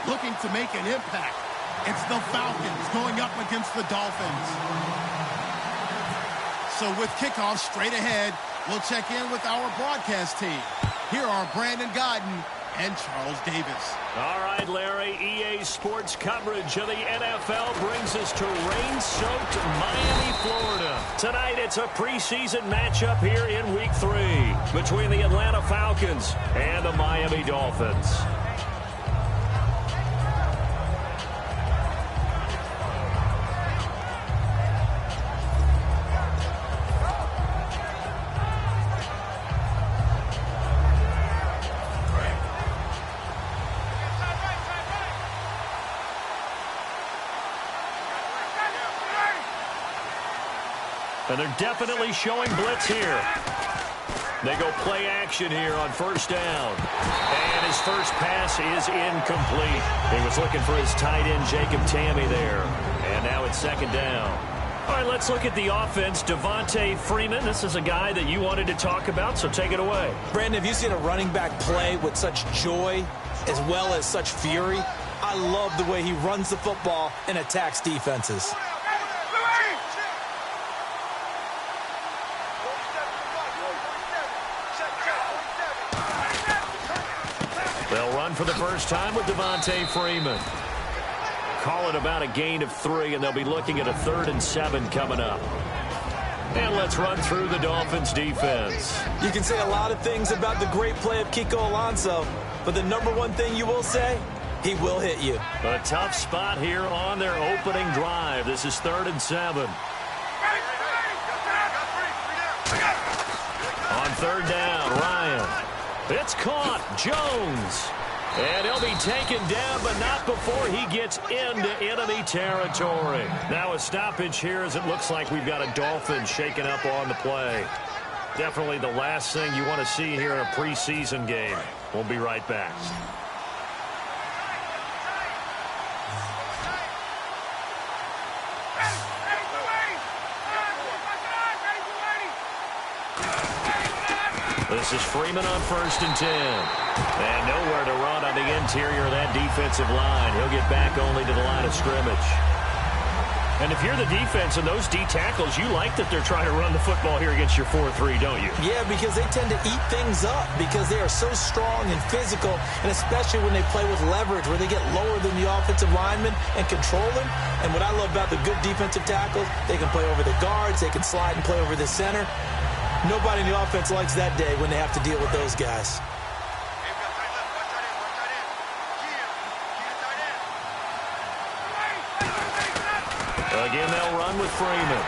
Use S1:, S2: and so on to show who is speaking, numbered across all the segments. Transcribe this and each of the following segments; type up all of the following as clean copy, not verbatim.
S1: looking to make an impact. It's the Falcons going up against the Dolphins. So with kickoff straight ahead, we'll check in with our broadcast team. Here are Brandon Godden and Charles Davis.
S2: All right, Larry, EA Sports coverage of the NFL brings us to rain-soaked Miami, Florida. Tonight, it's a preseason matchup here in Week 3 between the Atlanta Falcons and the Miami Dolphins. And they're definitely showing blitz here. They go play action here on first down. And his first pass is incomplete. He was looking for his tight end, Jacob Tamme, there. And now it's second down. All right, let's look at the offense. Devontae Freeman, this is a guy that you wanted to talk about, so take it away.
S3: Brandon, have you seen a running back play with such joy as well as such fury? I love the way he runs the football and attacks defenses.
S2: They'll run for the first time with Devontae Freeman. Call it about a gain of 3, and they'll be looking at a 3rd and 7 coming up. And let's run through the Dolphins' defense.
S3: You can say a lot of things about the great play of Kiko Alonso, but the number one thing you will say, he will hit you.
S2: A tough spot here on their opening drive. This is 3rd and 7. On 3rd down, Ryan. It's caught. Jones. And he'll be taken down, but not before he gets into enemy territory. Now a stoppage here as it looks like we've got a Dolphin shaking up on the play. Definitely the last thing you want to see here in a preseason game. We'll be right back. This is Freeman on 1st and 10. And nowhere to run on the interior of that defensive line. He'll get back only to the line of scrimmage. And if you're the defense and those D tackles, you like that they're trying to run the football here against your 4-3, don't you?
S3: Yeah, because they tend to eat things up because they are so strong and physical, and especially when they play with leverage where they get lower than the offensive linemen and control them. And what I love about the good defensive tackles, they can play over the guards, they can slide and play over the center. Nobody in the offense likes that day when they have to deal with those guys.
S2: Again, they'll run with Freeman.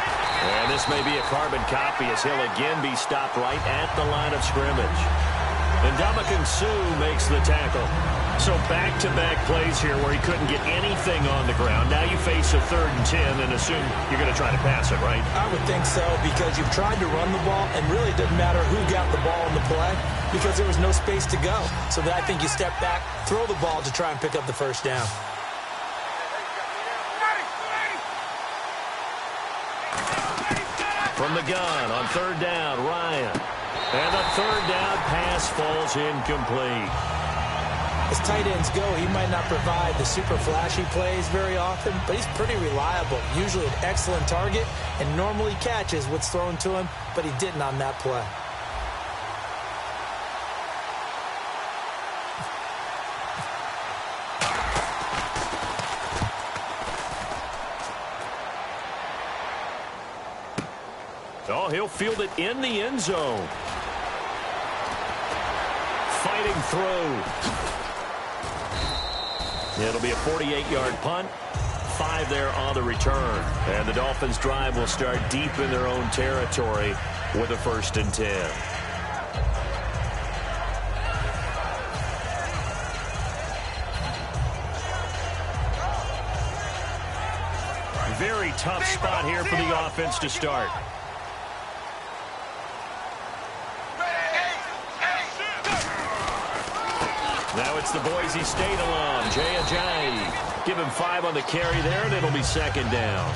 S2: And this may be a carbon copy as he'll again be stopped right at the line of scrimmage. And Ndamukong Suh makes the tackle. So back-to-back plays here where he couldn't get anything on the ground. Now you face a 3rd and 10 and assume you're going to try to pass it, right?
S3: I would think so because you've tried to run the ball, and really it doesn't matter who got the ball in the play because there was no space to go. So that I think you step back, throw the ball to try and pick up the first down.
S2: From the gun on 3rd down, Ryan. And the 3rd down pass falls incomplete.
S3: As tight ends go, he might not provide the super flashy plays very often, but he's pretty reliable. Usually an excellent target and normally catches what's thrown to him, but he didn't on that play.
S2: Oh, he'll field it in the end zone. Fighting through. It'll be a 48-yard punt. 5 there on the return. And the Dolphins' drive will start deep in their own territory with a 1st and 10. Very tough spot here for the offense to start. Now it's the Boise State alum, Jay Ajayi. Give him 5 on the carry there, and it'll be 2nd down.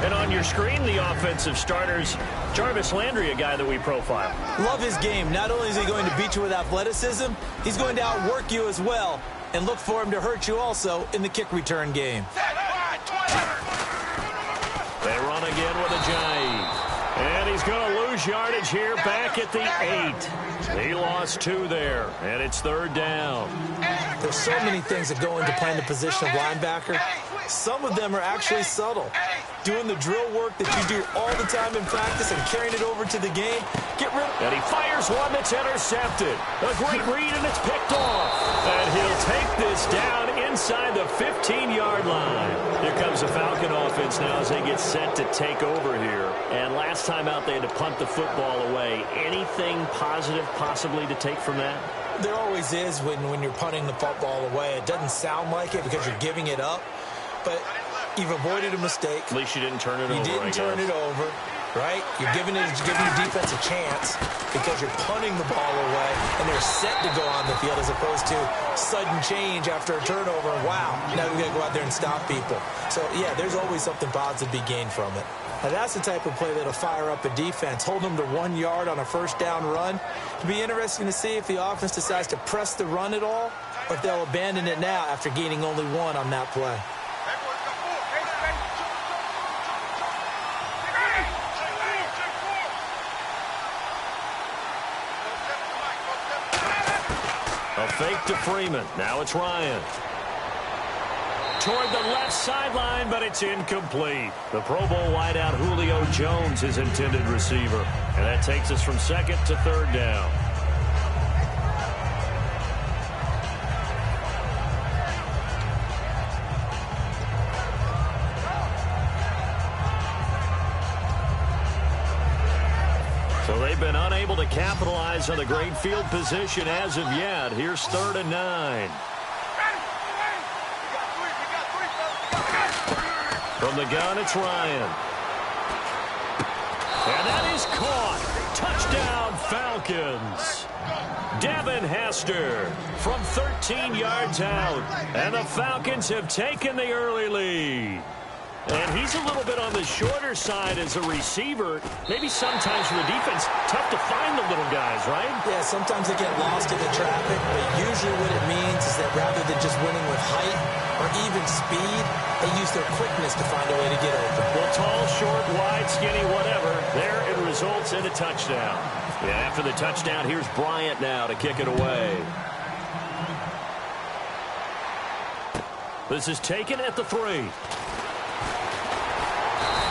S2: And on your screen, the offensive starters, Jarvis Landry, a guy that we profile.
S3: Love his game. Not only is he going to beat you with athleticism, he's going to outwork you as well. and look for him to hurt you also in the kick return game.
S2: They run again with a Ajayi. And he's going to lose yardage here back at the 8. He lost 2 there, and it's 3rd down.
S3: There's so many things that go into playing the position of linebacker. Some of them are actually subtle. Doing the drill work that you do all the time in practice and carrying it over to the game. Get rid of.
S2: And he fires one that's intercepted. A great read, and it's picked off. And he'll take this down inside the 15-yard line. Here comes the Falcon offense now as they get set to take over here. And last time out, they had to punt the football away. Anything positive possibly to take from that?
S3: There always is when you're punting the football away. It doesn't sound like it because you're giving it up. But you've avoided a mistake.
S2: At least you didn't turn it over,
S3: You didn't turn it over, right? You're giving your defense a chance because you're punting the ball away, and they're set to go on the field as opposed to sudden change after a turnover. Wow, now we've got to go out there and stop people. So, yeah, there's always something positive to be gained from it. Now, that's the type of play that'll fire up a defense, hold them to 1 yard on a first down run. It'll be interesting to see if the offense decides to press the run at all or if they'll abandon it now after gaining only 1 on that play.
S2: A fake to Freeman. Now it's Ryan. Toward the left sideline, but it's incomplete. The Pro Bowl wideout Julio Jones, his intended receiver. And that takes us from 2nd to 3rd down. So they've been unable to capitalize on the great field position as of yet. Here's 3rd and 9. From the gun, it's Ryan. And that is caught. Touchdown, Falcons. Devin Hester from 13 yards out. And the Falcons have taken the early lead. And he's a little bit on the shorter side as a receiver. Maybe sometimes for the defense, tough to find the little guys, right?
S3: Yeah, sometimes they get lost in the traffic, but usually what it means is that rather than just winning with height or even speed, they use their quickness to find a way to get open.
S2: Well, tall, short, wide, skinny, whatever. There it results in a touchdown. Yeah, after the touchdown, here's Bryant now to kick it away. This is taken at the 3.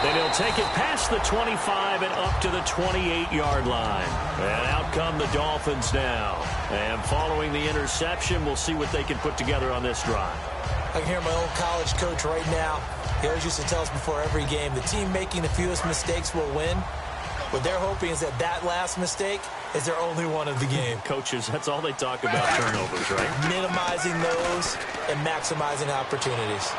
S2: And he'll take it past the 25 and up to the 28-yard line. And out come the Dolphins now. And following the interception, we'll see what they can put together on this drive.
S3: I can hear my old college coach right now. He always used to tell us before every game, the team making the fewest mistakes will win. What they're hoping is that last mistake is their only one of the game.
S2: Coaches, that's all they talk about, turnovers, right?
S3: Minimizing those and maximizing opportunities.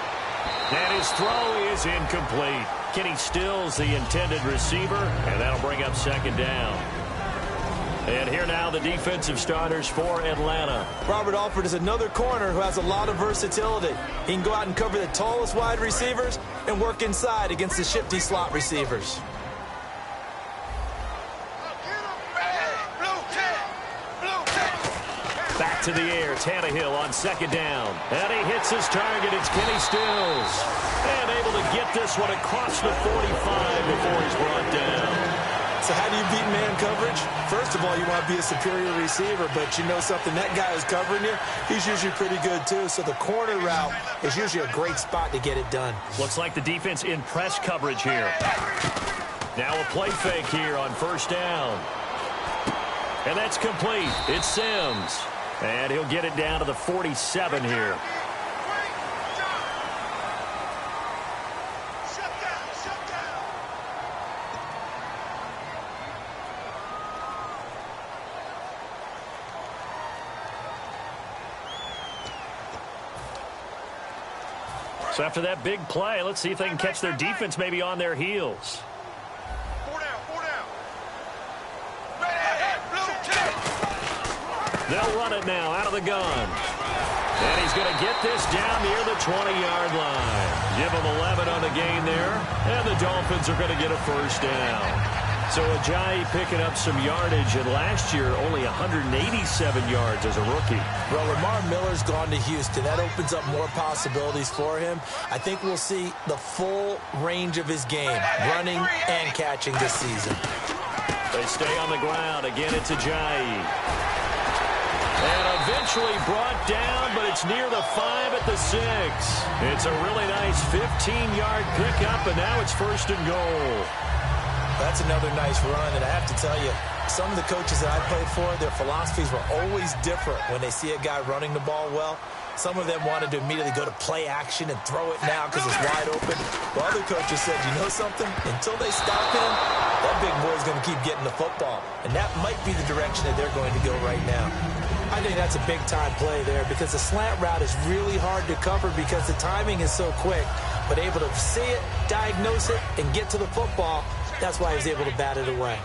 S2: And his throw is incomplete. Kenny Stills, the intended receiver, and that'll bring up 2nd down. And here now the defensive starters for Atlanta.
S3: Robert Alford is another corner who has a lot of versatility. He can go out and cover the tallest wide receivers and work inside against the shifty slot receivers.
S2: Back to the air, Tannehill on 2nd down. And he hits his target. It's Kenny Stills. And able to get this one across the 45 before he's brought down.
S3: So how do you beat man coverage? First of all, you want to be a superior receiver, but you know something, that guy who's covering you, he's usually pretty good too. So the corner route is usually a great spot to get it done.
S2: Looks like the defense in press coverage here. Now a play fake here on 1st down. And that's complete. It's Sims. And he'll get it down to the 47 here. So after that big play, let's see if they can catch their defense maybe on their heels. They'll run it now out of the gun. And he's going to get this down near the 20-yard line. Give him 11 on the game there. And the Dolphins are going to get a 1st down. So Ajayi picking up some yardage, and last year only 187 yards as a rookie.
S3: Well, Lamar Miller's gone to Houston. That opens up more possibilities for him. I think we'll see the full range of his game, running and catching this season.
S2: They stay on the ground. Again, it's Ajayi. And eventually brought down, but it's near the 5 at the 6. It's a really nice 15-yard pickup, and now it's 1st and goal.
S3: That's another nice run, and I have to tell you, some of the coaches that I played for, their philosophies were always different when they see a guy running the ball well. Some of them wanted to immediately go to play action and throw it now because it's wide open. While other coaches said, you know something? Until they stop him, that big boy's going to keep getting the football. And that might be the direction that they're going to go right now. I think that's a big-time play there because the slant route is really hard to cover because the timing is so quick. But able to see it, diagnose it, and get to the football, that's why he was able to bat it away.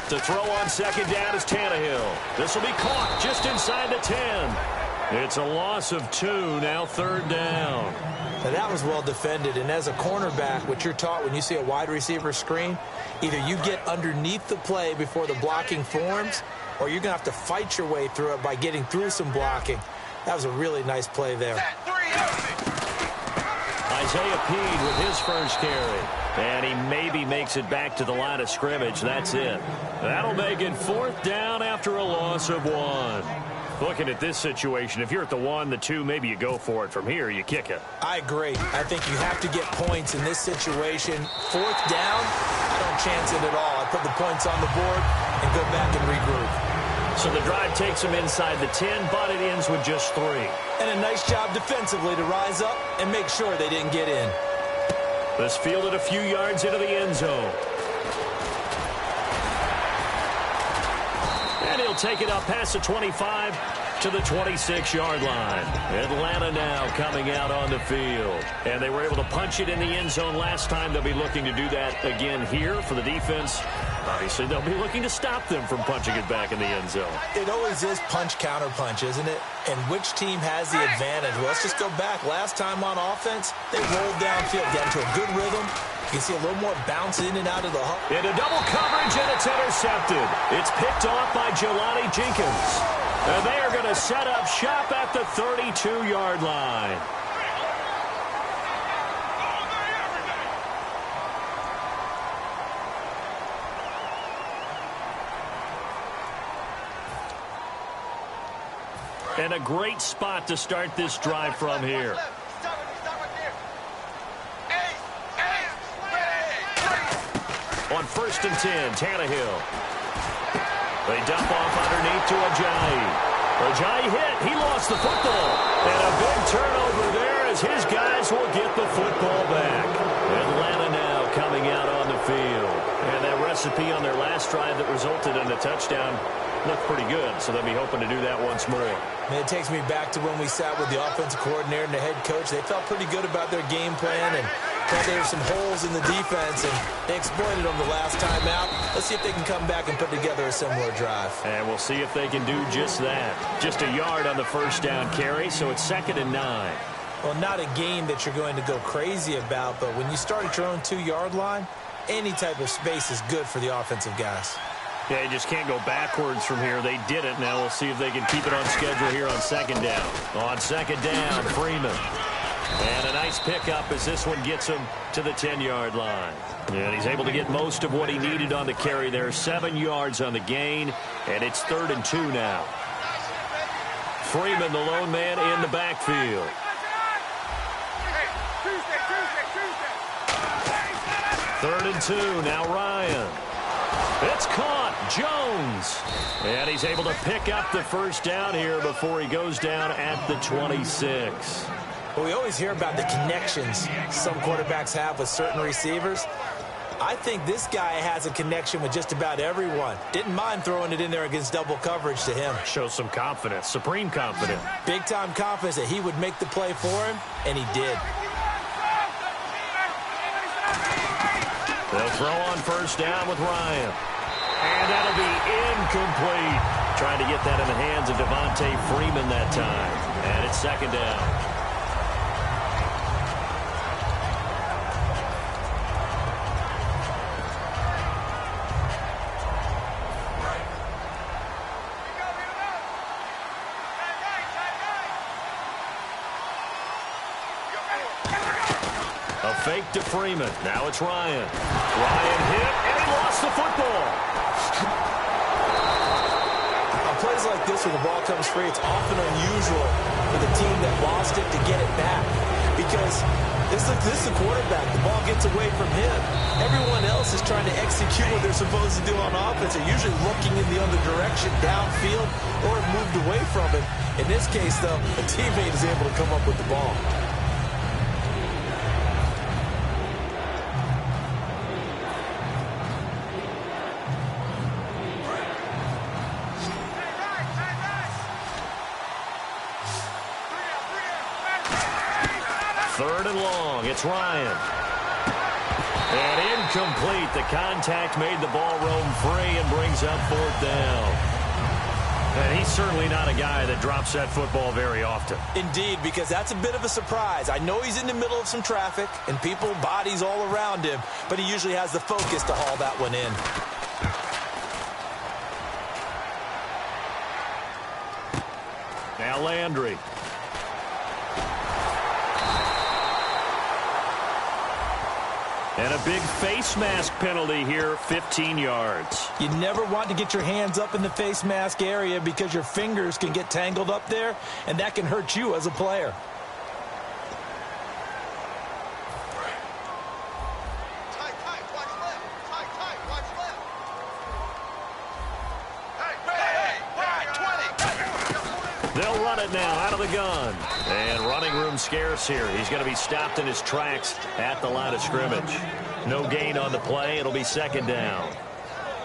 S2: To throw on 2nd down is Tannehill. This will be caught just inside the 10. It's a loss of 2, now 3rd down.
S3: Now that was well defended, and as a cornerback, what you're taught when you see a wide receiver screen, either you get underneath the play before the blocking forms, or you're going to have to fight your way through it by getting through some blocking. That was a really nice play there.
S2: Isaiah Peed with his first carry. And he maybe makes it back to the line of scrimmage. That's it. That'll make it 4th down after a loss of 1. Looking at this situation, if you're at the 1, the 2, maybe you go for it. From here, you kick it.
S3: I agree. I think you have to get points in this situation. 4th down, I don't chance it at all. I put the points on the board and go back and regroup.
S2: So the drive takes him inside the 10, but it ends with just 3.
S3: And a nice job defensively to rise up and make sure they didn't get in.
S2: This fielded a few yards into the end zone. And he'll take it up past the 25 to the 26-yard line. Atlanta now coming out on the field. And they were able to punch it in the end zone last time. They'll be looking to do that again here for the defense. Obviously, they'll be looking to stop them from punching it back in the end zone.
S3: It always is punch-counter-punch, isn't it? And which team has the advantage? Well, let's just go back. Last time on offense, they rolled downfield, got into a good rhythm. You can see a little more bounce in and out of the huck.
S2: Into double coverage, and it's intercepted. It's picked off by Jelani Jenkins. And they are going to set up shop at the 32-yard line. And a great spot to start this drive from here. On 1st and 10, Tannehill. They dump off underneath to Ajayi. Ajayi hit. He lost the football. And a big turnover there as his guys will get the football back. Atlanta now coming out on the field. And that recipe on their last drive that resulted in a touchdown looked pretty good, so they'll be hoping to do that once more.
S3: Man, it takes me back to when we sat with the offensive coordinator and the head coach. They felt pretty good about their game plan and thought there were some holes in the defense, and they exploited them the last time out. Let's see if they can come back and put together a similar drive.
S2: And we'll see if they can do just that. Just a yard on the 1st down carry, so it's 2nd and 9.
S3: Well, not a game that you're going to go crazy about, but when you start at your own 2-yard line, any type of space is good for the offensive guys.
S2: Yeah, you just can't go backwards from here. They did it. Now we'll see if they can keep it on schedule here on 2nd down. On 2nd down, Freeman. And a nice pickup as this one gets him to the 10-yard line. And he's able to get most of what he needed on the carry there. 7 yards on the gain, and it's 3rd and 2 now. Freeman, the lone man in the backfield. Third and 2, now Ryan. It's caught, Jones. And he's able to pick up the 1st down here before he goes down at the 26.
S3: Well, we always hear about the connections some quarterbacks have with certain receivers. I think this guy has a connection with just about everyone. Didn't mind throwing it in there against double coverage to him.
S2: Shows some confidence, supreme confidence.
S3: Big-time confidence that he would make the play for him, and he did.
S2: They'll throw on 1st down with Ryan. And that'll be incomplete. Trying to get that in the hands of Devontae Freeman that time. And it's 2nd down. fake to Freeman. Now it's Ryan. Ryan hit, and he lost the football.
S3: On plays like this where the ball comes free, it's often unusual for the team that lost it to get it back. Because this is the quarterback. The ball gets away from him. Everyone else is trying to execute what they're supposed to do on offense. They're usually looking in the other direction, downfield, or moved away from it. In this case, though, a teammate is able to come up with the ball.
S2: Third and long. It's Ryan. And incomplete. The contact made the ball roam free and brings up fourth down. And he's certainly not a guy that drops that football very often.
S3: Indeed, because that's a bit of a surprise. I know he's in the middle of some traffic and people, bodies all around him, but he usually has the focus to haul that one in.
S2: Now Landry. And a big face mask penalty here, 15 yards.
S3: You never want to get your hands up in the face mask area because your fingers can get tangled up there, and that can hurt you as a player.
S2: They'll run it now out of the gun. And running room scarce here. He's going to be stopped in his tracks at the line of scrimmage. No gain on the play. It'll be second down.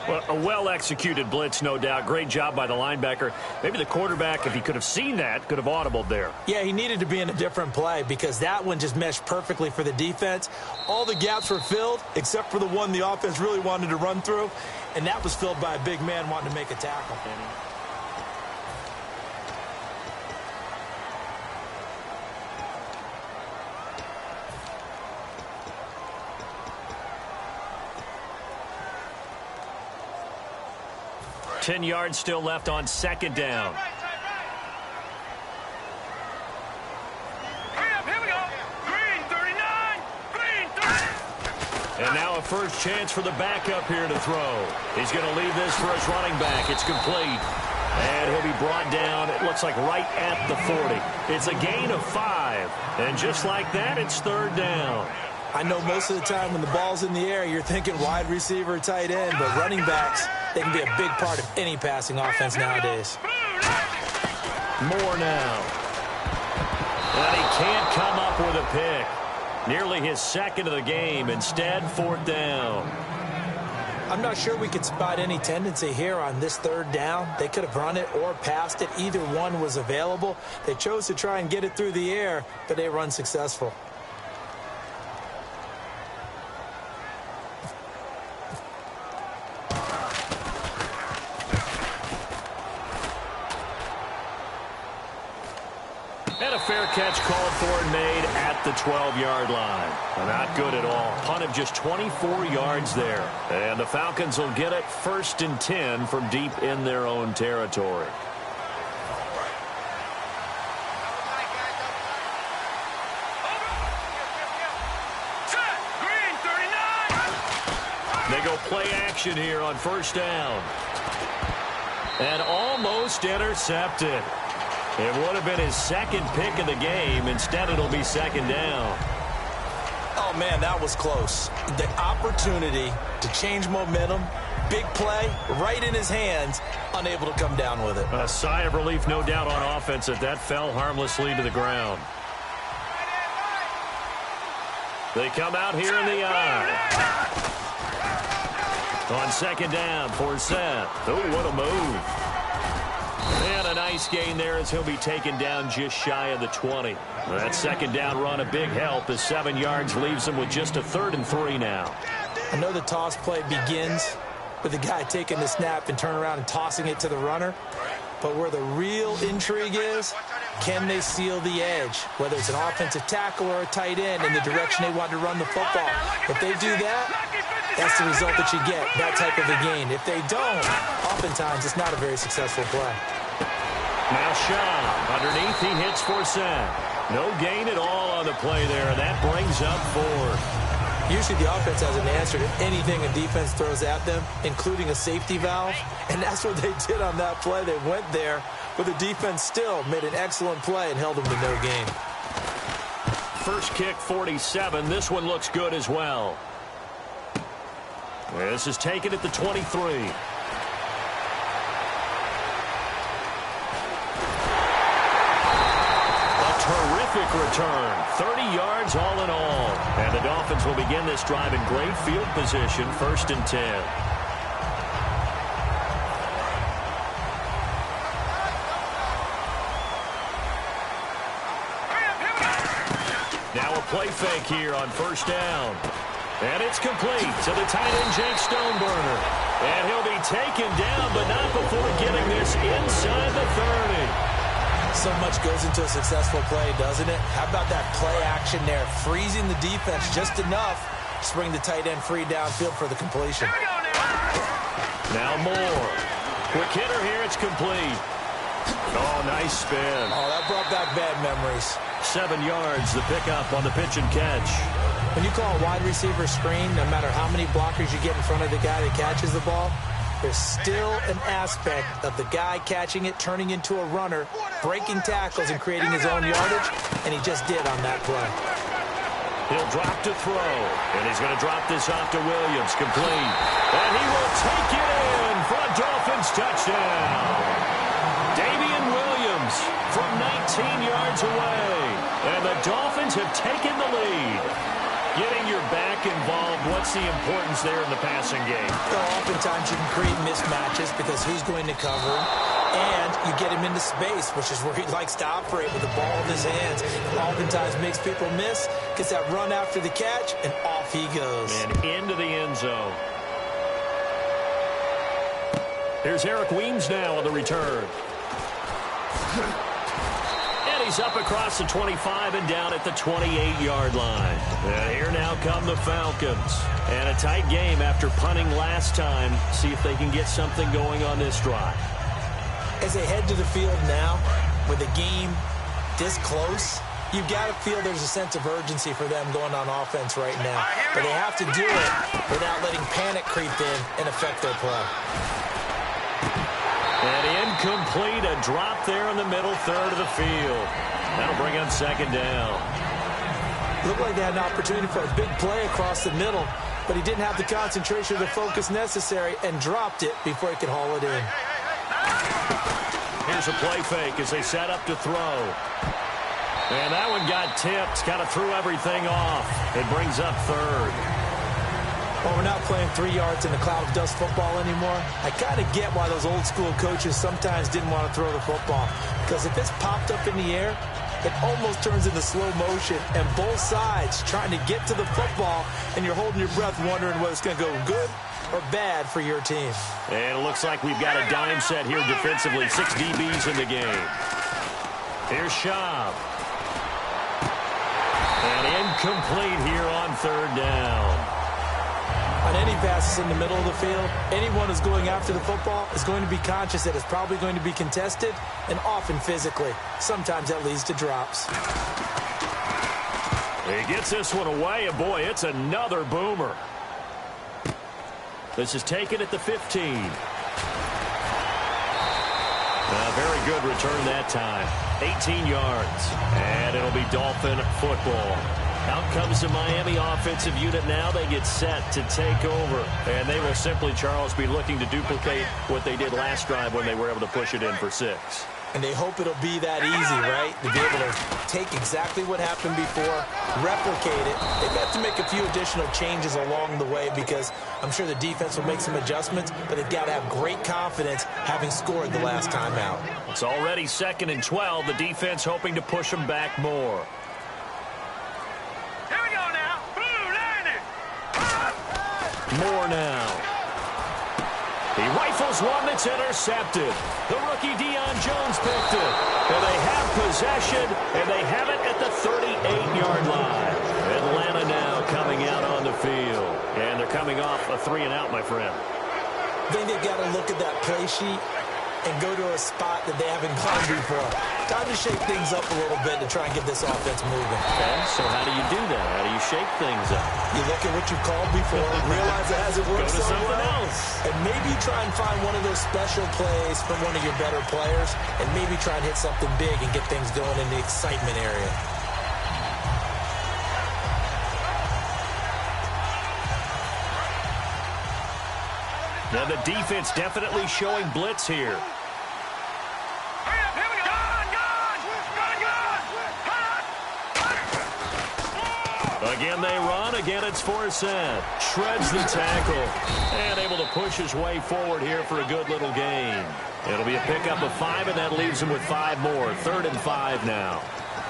S2: Well, a well-executed blitz, no doubt. Great job by the linebacker. Maybe the quarterback, if he could have seen that, could have audibled there.
S3: Yeah, he needed to be in a different play because that one just meshed perfectly for the defense. All the gaps were filled except for the one the offense really wanted to run through, and that was filled by a big man wanting to make a tackle.
S2: 10 yards still left on second down. And now a first chance for the backup here to throw. He's going to leave this for his running back. It's complete. And he'll be brought down, it looks like right at the 40. It's a gain of 5. And just like that, it's third down.
S3: I know most of the time when the ball's in the air, you're thinking wide receiver, tight end, but running backs, they can be a big part of any passing offense nowadays.
S2: More now. And he can't come up with a pick. Nearly his second of the game. Instead, fourth down.
S3: I'm not sure we could spot any tendency here on this third down. They could have run it or passed it. Either one was available. They chose to try and get it through the air, but they were unsuccessful.
S2: And a fair catch called for and made at the 12-yard line. Not good at all. Punt of just 24 yards there. And the Falcons will get it first and 10 from deep in their own territory. They go play action here on first down. And almost intercepted. It would have been his second pick of the game. Instead, it'll be second down.
S3: Oh, man, that was close. The opportunity to change momentum, big play, right in his hands, unable to come down with it.
S2: A sigh of relief, no doubt, on offense that fell harmlessly to the ground. They come out here in the eye. On second down for Seth. Oh, what a move. And a nice gain there as he'll be taken down just shy of the 20. That second down run a big help as 7 yards leaves him with just a 3rd and 3 now.
S3: I know the toss play begins with the guy taking the snap and turn around and tossing it to the runner. But where the real intrigue is, can they seal the edge? Whether it's an offensive tackle or a tight end in the direction they want to run the football. If they do that, that's the result that you get, that type of a gain. If they don't, oftentimes it's not a very successful play.
S2: Now Shaw underneath, he hits for Sam. No gain at all on the play there, and that brings up 4.
S3: Usually the offense has an answer to anything a defense throws at them, including a safety valve, and that's what they did on that play. They went there, but the defense still made an excellent play and held them to no gain.
S2: First kick, 47. This one looks good as well. This is taken at the 23. Terrific return. 30 yards all in all. And the Dolphins will begin this drive in great field position, 1st and 10. Now a play fake here on 1st down. And it's complete to the tight end, Jake Stoneburner. And he'll be taken down, but not before getting this inside the 30.
S3: So much goes into a successful play, doesn't it? How about that play action there? Freezing the defense just enough to bring the tight end free downfield for the completion.
S2: Now Moore. Quick hitter here. It's complete. Oh, nice spin.
S3: Oh, that brought back bad memories.
S2: 7 yards, the pickup on the pitch and catch.
S3: When you call a wide receiver screen, no matter how many blockers you get in front of the guy that catches the ball, there's still an aspect of the guy catching it, turning into a runner, breaking tackles and creating his own yardage, and he just did on that play.
S2: He'll drop to throw, and he's going to drop this off to Williams, complete. And he will take it in for a Dolphins touchdown. Damian Williams from 19 yards away, and the Dolphins have taken the lead. Getting your back involved, what's the importance there in the passing game?
S3: Well, oftentimes you can create mismatches because who's going to cover him, and you get him into space, which is where he likes to operate with the ball in his hands. Oftentimes makes people miss, gets that run after the catch, and off he goes.
S2: And into the end zone. Here's Eric Weems now on the return. He's up across the 25 and down at the 28-yard line. And here now come the Falcons. And a tight game after punting last time. See if they can get something going on this drive.
S3: As they head to the field now, with the game this close, you've got to feel there's a sense of urgency for them going on offense right now. But they have to do it without letting panic creep in and affect their play.
S2: And incomplete, a drop there in the middle third of the field. That'll bring on 2nd down.
S3: Looked like they had an opportunity for a big play across the middle, but he didn't have the concentration or the focus necessary and dropped it before he could haul it in.
S2: Here's a play fake as they set up to throw. And that one got tipped, kind of threw everything off. It brings up 3rd.
S3: Well, we're not playing 3 yards in a cloud of dust football anymore. I kind of get why those old school coaches sometimes didn't want to throw the football. Because if it's popped up in the air, it almost turns into slow motion. And both sides trying to get to the football, and you're holding your breath wondering whether it's going to go good or bad for your team.
S2: And it looks like we've got a dime set here defensively. 6 DBs in the game. Here's Schaub. And incomplete here on 3rd down.
S3: On any passes in the middle of the field, anyone who's going after the football is going to be conscious that it's probably going to be contested and often physically. Sometimes that leads to drops.
S2: He gets this one away, and boy, it's another boomer. This is taken at the 15. A very good return that time. 18 yards, and it'll be Dolphin football. Out comes the Miami offensive unit now. They get set to take over. And they will simply, Charles, be looking to duplicate what they did last drive when they were able to push it in for 6.
S3: And they hope it'll be that easy, right? To be able to take exactly what happened before, replicate it. They've got to make a few additional changes along the way because I'm sure the defense will make some adjustments, but they've got to have great confidence having scored the last time out.
S2: It's already 2nd and 12. The defense hoping to push them back more. Moore now. He rifles one that's intercepted. The rookie Deion Jones picked it. And they have possession, and they have it at the 38-yard line. Atlanta now coming out on the field. And they're coming off a 3-and-out, my friend.
S3: I think they've got to look at that play sheet and go to a spot that they haven't gone before. Time to shake things up a little bit to try and get this offense moving.
S2: Okay, so how do you do that? How do you shake things up?
S3: You look at what you've called before, realize it hasn't worked
S2: Go to
S3: so
S2: something
S3: well,
S2: else.
S3: and maybe try and find one of those special plays from one of your better players, and maybe try and hit something big and get things going in the excitement area.
S2: Now the defense definitely showing blitz here. Again they run. Again it's Forsett. Shreds the tackle. And able to push his way forward here for a good little gain. It'll be a pickup of 5, and that leaves him with 5 more. 3rd and 5 now.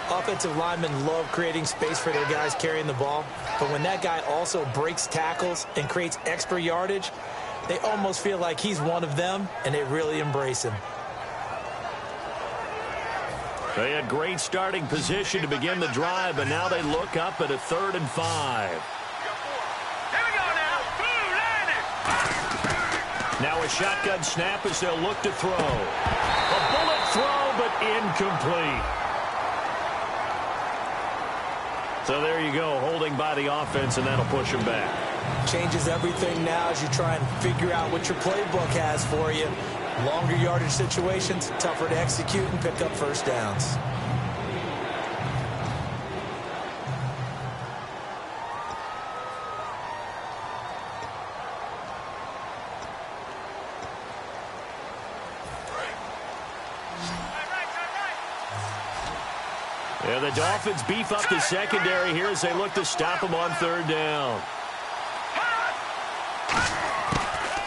S3: Offensive linemen love creating space for their guys carrying the ball. But when that guy also breaks tackles and creates extra yardage, they almost feel like he's one of them, and they really embrace him.
S2: They had great starting position to begin the drive, but now they look up at a 3rd and 5.
S4: Here we go now.
S2: Now a shotgun snap as they'll look to throw. A bullet throw, but incomplete. So there you go, holding by the offense, and that'll push him back.
S3: Changes everything now as you try and figure out what your playbook has for you. Longer yardage situations, tougher to execute and pick up first downs.
S2: Yeah, the Dolphins beef up the secondary here as they look to stop him on 3rd down.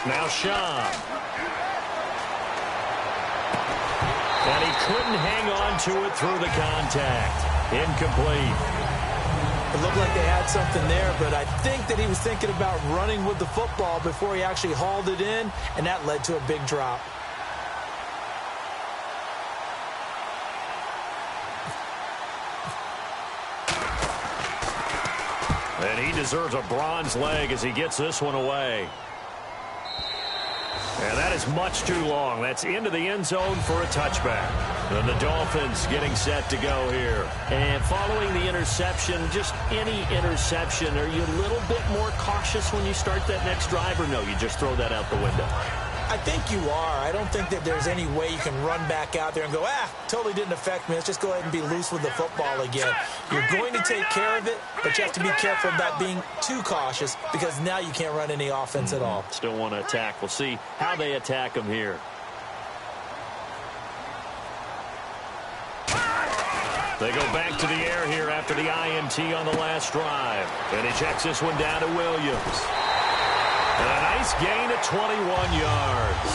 S2: Now Sean. And he couldn't hang on to it through the contact. Incomplete.
S3: It looked like they had something there, but I think that he was thinking about running with the football before he actually hauled it in, and that led to a big drop.
S2: And he deserves a bronze leg as he gets this one away. And that is much too long. That's into the end zone for a touchback. And the Dolphins getting set to go here. And following the interception, just any interception, are you a little bit more cautious when you start that next drive, or no, you just throw that out the window?
S3: I think you are. I don't think that there's any way you can run back out there and go, totally didn't affect me. Let's just go ahead and be loose with the football again. You're going to take care of it, but you have to be careful about being too cautious because now you can't run any offense at all.
S2: Still want to attack. We'll see how they attack him here. They go back to the air here after the INT on the last drive. And he checks this one down to Williams. And a nice gain of 21 yards.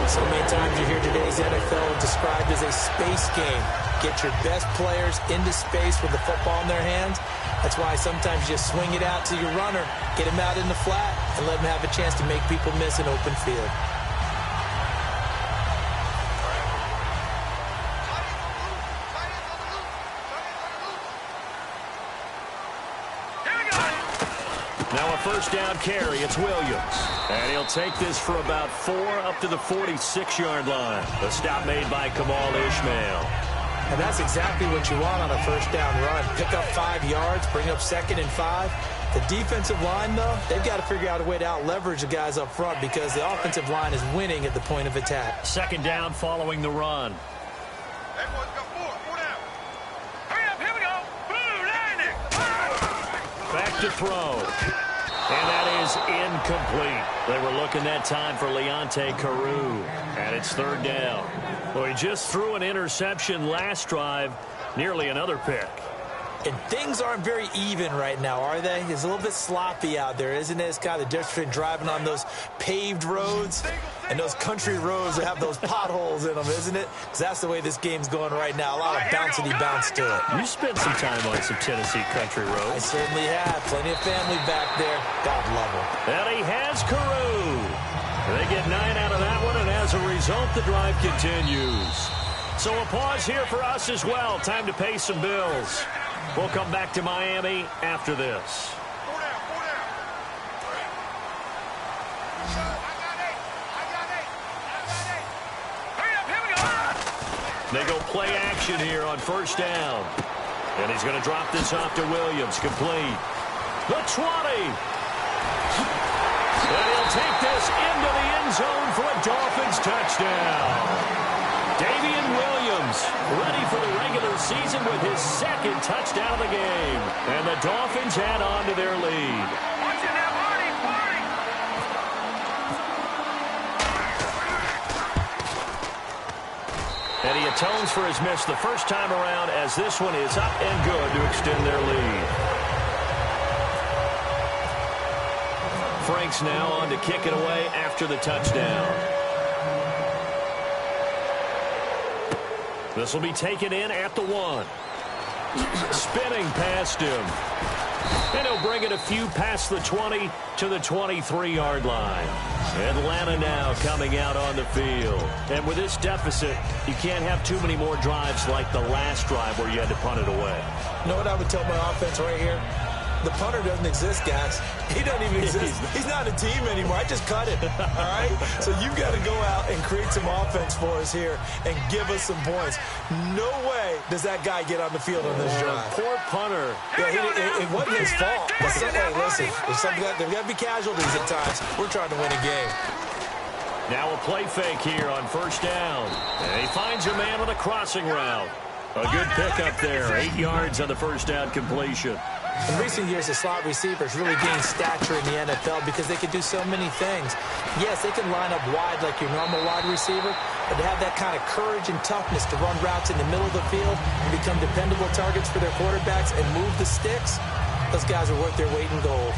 S3: So many times you hear today's NFL described as a space game. Get your best players into space with the football in their hands. That's why sometimes you just swing it out to your runner, get him out in the flat, and let him have a chance to make people miss an open field.
S2: Now a first down carry. It's Williams. And he'll take this for about 4 up to the 46-yard line. The stop made by Kamal Ishmael.
S3: And that's exactly what you want on a first down run. Pick up 5 yards, bring up 2nd and 5. The defensive line, though, they've got to figure out a way to out-leverage the guys up front because the offensive line is winning at the point of attack.
S2: 2nd down following the run.
S4: Everyone's got 4 down. Hurry up, here we go. Boom, landing.
S2: Back to throw. And that is incomplete. They were looking that time for Leonte Carew. And it's 3rd down. Well, he just threw an interception last drive. Nearly another pick.
S3: And things aren't very even right now, are they? It's a little bit sloppy out there, isn't it? It's kind of the difference between driving on those paved roads and those country roads that have those potholes in them, isn't it? Because that's the way this game's going right now. A lot of bouncy bounce to it.
S2: You spent some time on some Tennessee country roads.
S3: I certainly have. Plenty of family back there. God love them.
S2: And he has Carew. They get 9 out of that one, and as a result, the drive continues. So a pause here for us as well. Time to pay some bills. We'll come back to Miami after this.
S4: 4 down, 4 down. I got 8. Hurry
S2: They go play action here on first down. And he's going to drop this off to Williams. Complete. The 20. And he'll take this into the end zone for a Dolphins touchdown. Davian Williams ready for the regular season with his second touchdown of the game. And the Dolphins add on to their lead.
S4: Watch it now, Marty, Marty.
S2: And he atones for his miss the first time around as this one is up and good to extend their lead. Franks now on to kick it away after the touchdown. This will be taken in at the 1. Spinning past him. And he'll bring it a few past the 20 to the 23-yard line. Atlanta now coming out on the field. And with this deficit, you can't have too many more drives like the last drive where you had to punt it away.
S3: You know what I would tell my offense right here? The punter doesn't exist, guys. He doesn't even exist. He's not a team anymore. I just cut it, all right? So you've got to go out and create some offense for us here and give us some points. No way does that guy get on the field on this drive.
S2: Poor punter.
S3: Yeah, it wasn't his fault. But hey, listen, there's got to be casualties at times. We're trying to win a game.
S2: Now a play fake here on first down. And he finds a man on a crossing route. A good pickup there. 8 yards on the first down completion.
S3: In recent years, the slot receivers really gained stature in the NFL because they can do so many things. Yes, they can line up wide like your normal wide receiver, but to have that kind of courage and toughness to run routes in the middle of the field and become dependable targets for their quarterbacks and move the sticks, those guys are worth their weight in gold.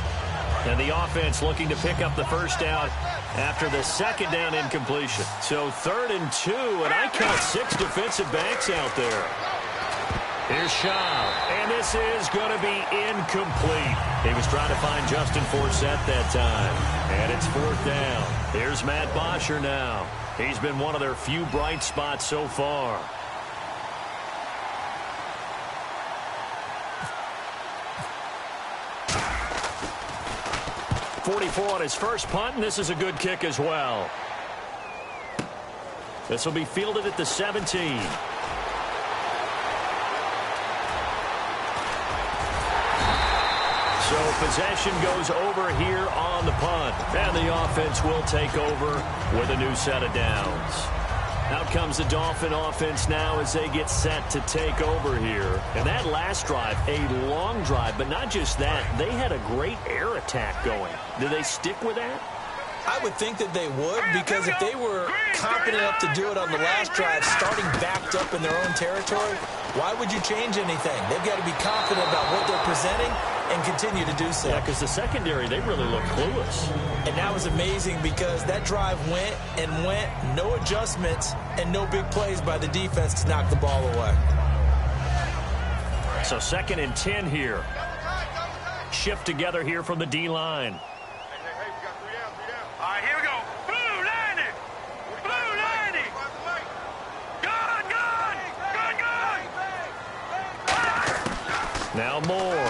S2: And the offense looking to pick up the first down after the second down incompletion. So 3rd and 2, and I count 6 defensive backs out there. Here's Shaw, and this is going to be incomplete. He was trying to find Justin Forsett that time, and it's 4th down. Here's Matt Bosher now. He's been one of their few bright spots so far. .44 on his first punt, and this is a good kick as well. This will be fielded at the 17. So possession goes over here on the punt. And the offense will take over with a new set of downs. Out comes the Dolphin offense now as they get set to take over here. And that last drive, a long drive, but not just that. They had a great air attack going. Do they stick with that?
S3: I would think that they would, because if they were confident enough to do it on the last drive, starting backed up in their own territory, why would you change anything? They've got to be confident about what they're presenting and continue to do so.
S2: Yeah, because the secondary, they really look clueless.
S3: And that was amazing because that drive went and went, no adjustments, and no big plays by the defense to knock the ball away.
S2: So 2nd and 10 here. Shift together here from the D-line.
S4: Hey, we got 3 down, 3 down. All right, here we go. Blue 90. Blue 90. Gun, gun. Gun, gun.
S2: Now Moore.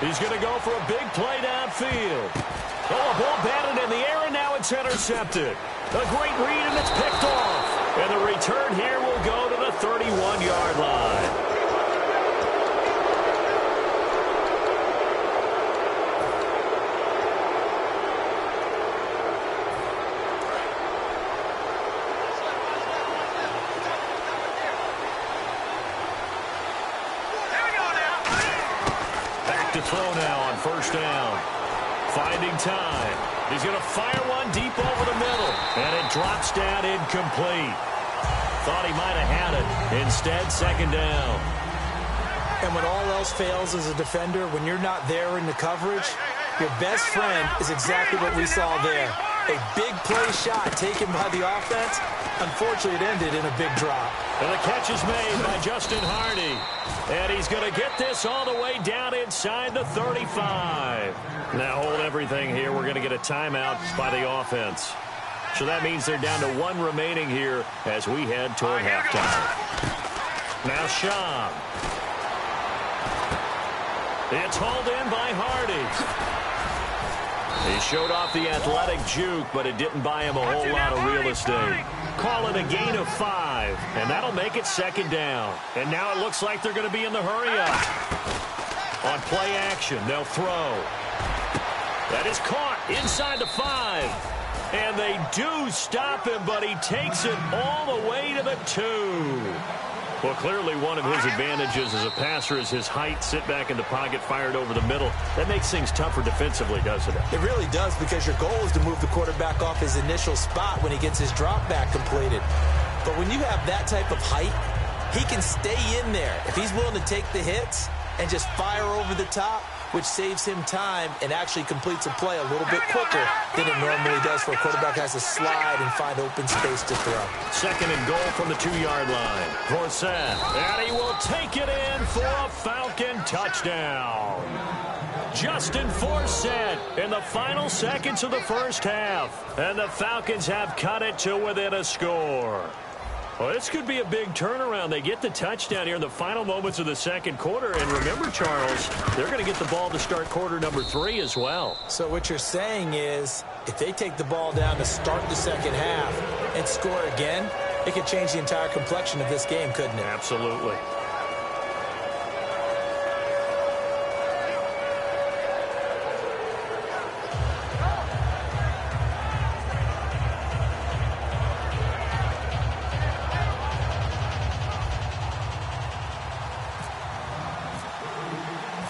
S2: He's going to go for a big play downfield. Oh, a ball batted in the air, and now it's intercepted. A great read, and it's picked off. And the return here will go to the 31-yard line. To throw now on first down. Finding time. He's going to fire one deep over the middle. And it drops down incomplete. Thought he might have had it. Instead, 2nd down.
S3: And when all else fails as a defender, when you're not there in the coverage, your best friend is exactly what we saw there. A big play shot taken by the offense. Unfortunately, it ended in a big drop.
S2: And the catch is made by Justin Hardy. And he's going to get this all the way down inside the 35. Now hold everything here. We're going to get a timeout by the offense. So that means they're down to 1 remaining here as we head toward halftime. Now Shaw. It's hauled in by Hardy. He showed off the athletic juke, but it didn't buy him a whole lot of real estate. call it a gain of 5, and that'll make it 2nd down. And now it looks like they're going to be in the hurry-up. On play action, they'll throw. That is caught inside the 5. And they do stop him, but he takes it all the way to the 2. Well, clearly one of his advantages as a passer is his height. Sit back in the pocket, fired over the middle. That makes things tougher defensively, doesn't it?
S3: It really does, because your goal is to move the quarterback off his initial spot when he gets his drop back completed. But when you have that type of height, he can stay in there. If he's willing to take the hits and just fire over the top, which saves him time and actually completes a play a little bit quicker than it normally does for a quarterback who has to slide and find open space to throw.
S2: 2nd and goal from the 2-yard line. Forsett, and he will take it in for a Falcon touchdown. Justin Forsett in the final seconds of the first half. And the Falcons have cut it to within a score. Well, this could be a big turnaround. They get the touchdown here in the final moments of the 2nd quarter. And remember, Charles, they're going to get the ball to start quarter number 3 as well.
S3: So what you're saying is, if they take the ball down to start the 2nd half and score again, it could change the entire complexion of this game, couldn't it?
S2: Absolutely.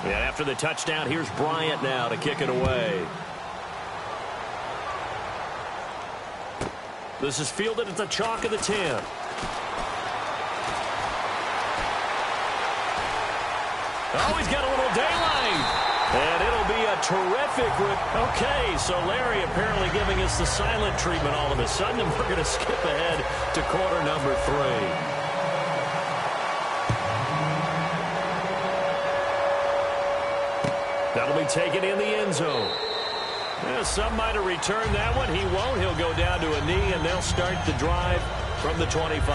S2: And after the touchdown, here's Bryant now to kick it away. This is fielded at the chalk of the 10. Oh, he's got a little daylight. And it'll be a terrific... Okay, so Larry apparently giving us the silent treatment all of a sudden, and we're going to skip ahead to quarter number 3. That'll be taken in the end zone. Yeah, some might have returned that one. He won't. He'll go down to a knee, and they'll start the drive from the 25.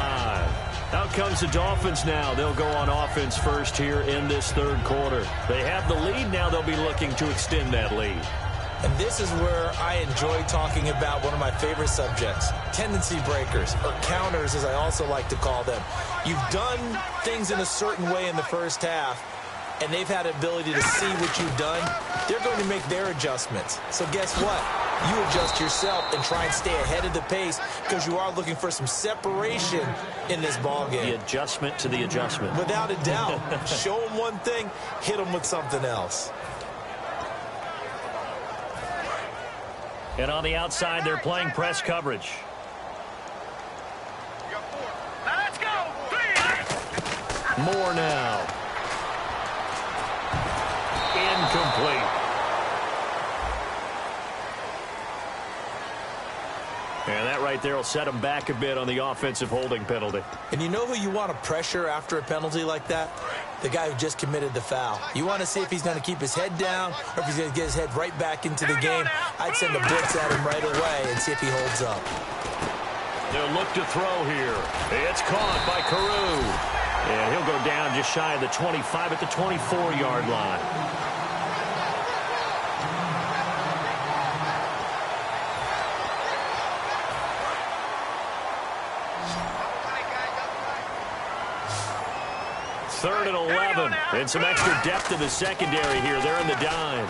S2: Out comes the Dolphins now. They'll go on offense first here in this 3rd quarter. They have the lead. Now they'll be looking to extend that lead.
S3: And this is where I enjoy talking about one of my favorite subjects, tendency breakers, or counters, as I also like to call them. You've done things in a certain way in the first half, and they've had the ability to see what you've done. They're going to make their adjustments. So guess what? You adjust yourself and try and stay ahead of the pace, because you are looking for some separation in this ball game.
S2: The adjustment to the adjustment.
S3: Without a doubt. Show them one thing, hit them with something else.
S2: And on the outside, they're playing press coverage.
S4: Now let's go. 3.
S2: More now. Incomplete. And that right there will set him back a bit on the offensive holding penalty.
S3: And you know who you want to pressure after a penalty like that? The guy who just committed the foul. You want to see if he's going to keep his head down or if he's going to get his head right back into the game. I'd send a blitz at him right away and see if he holds up.
S2: They'll look to throw here. It's caught by Carew. And he'll go down just shy of the 25 at the 24-yard line. Third and 11, and some extra depth in the secondary here. They're in the dime.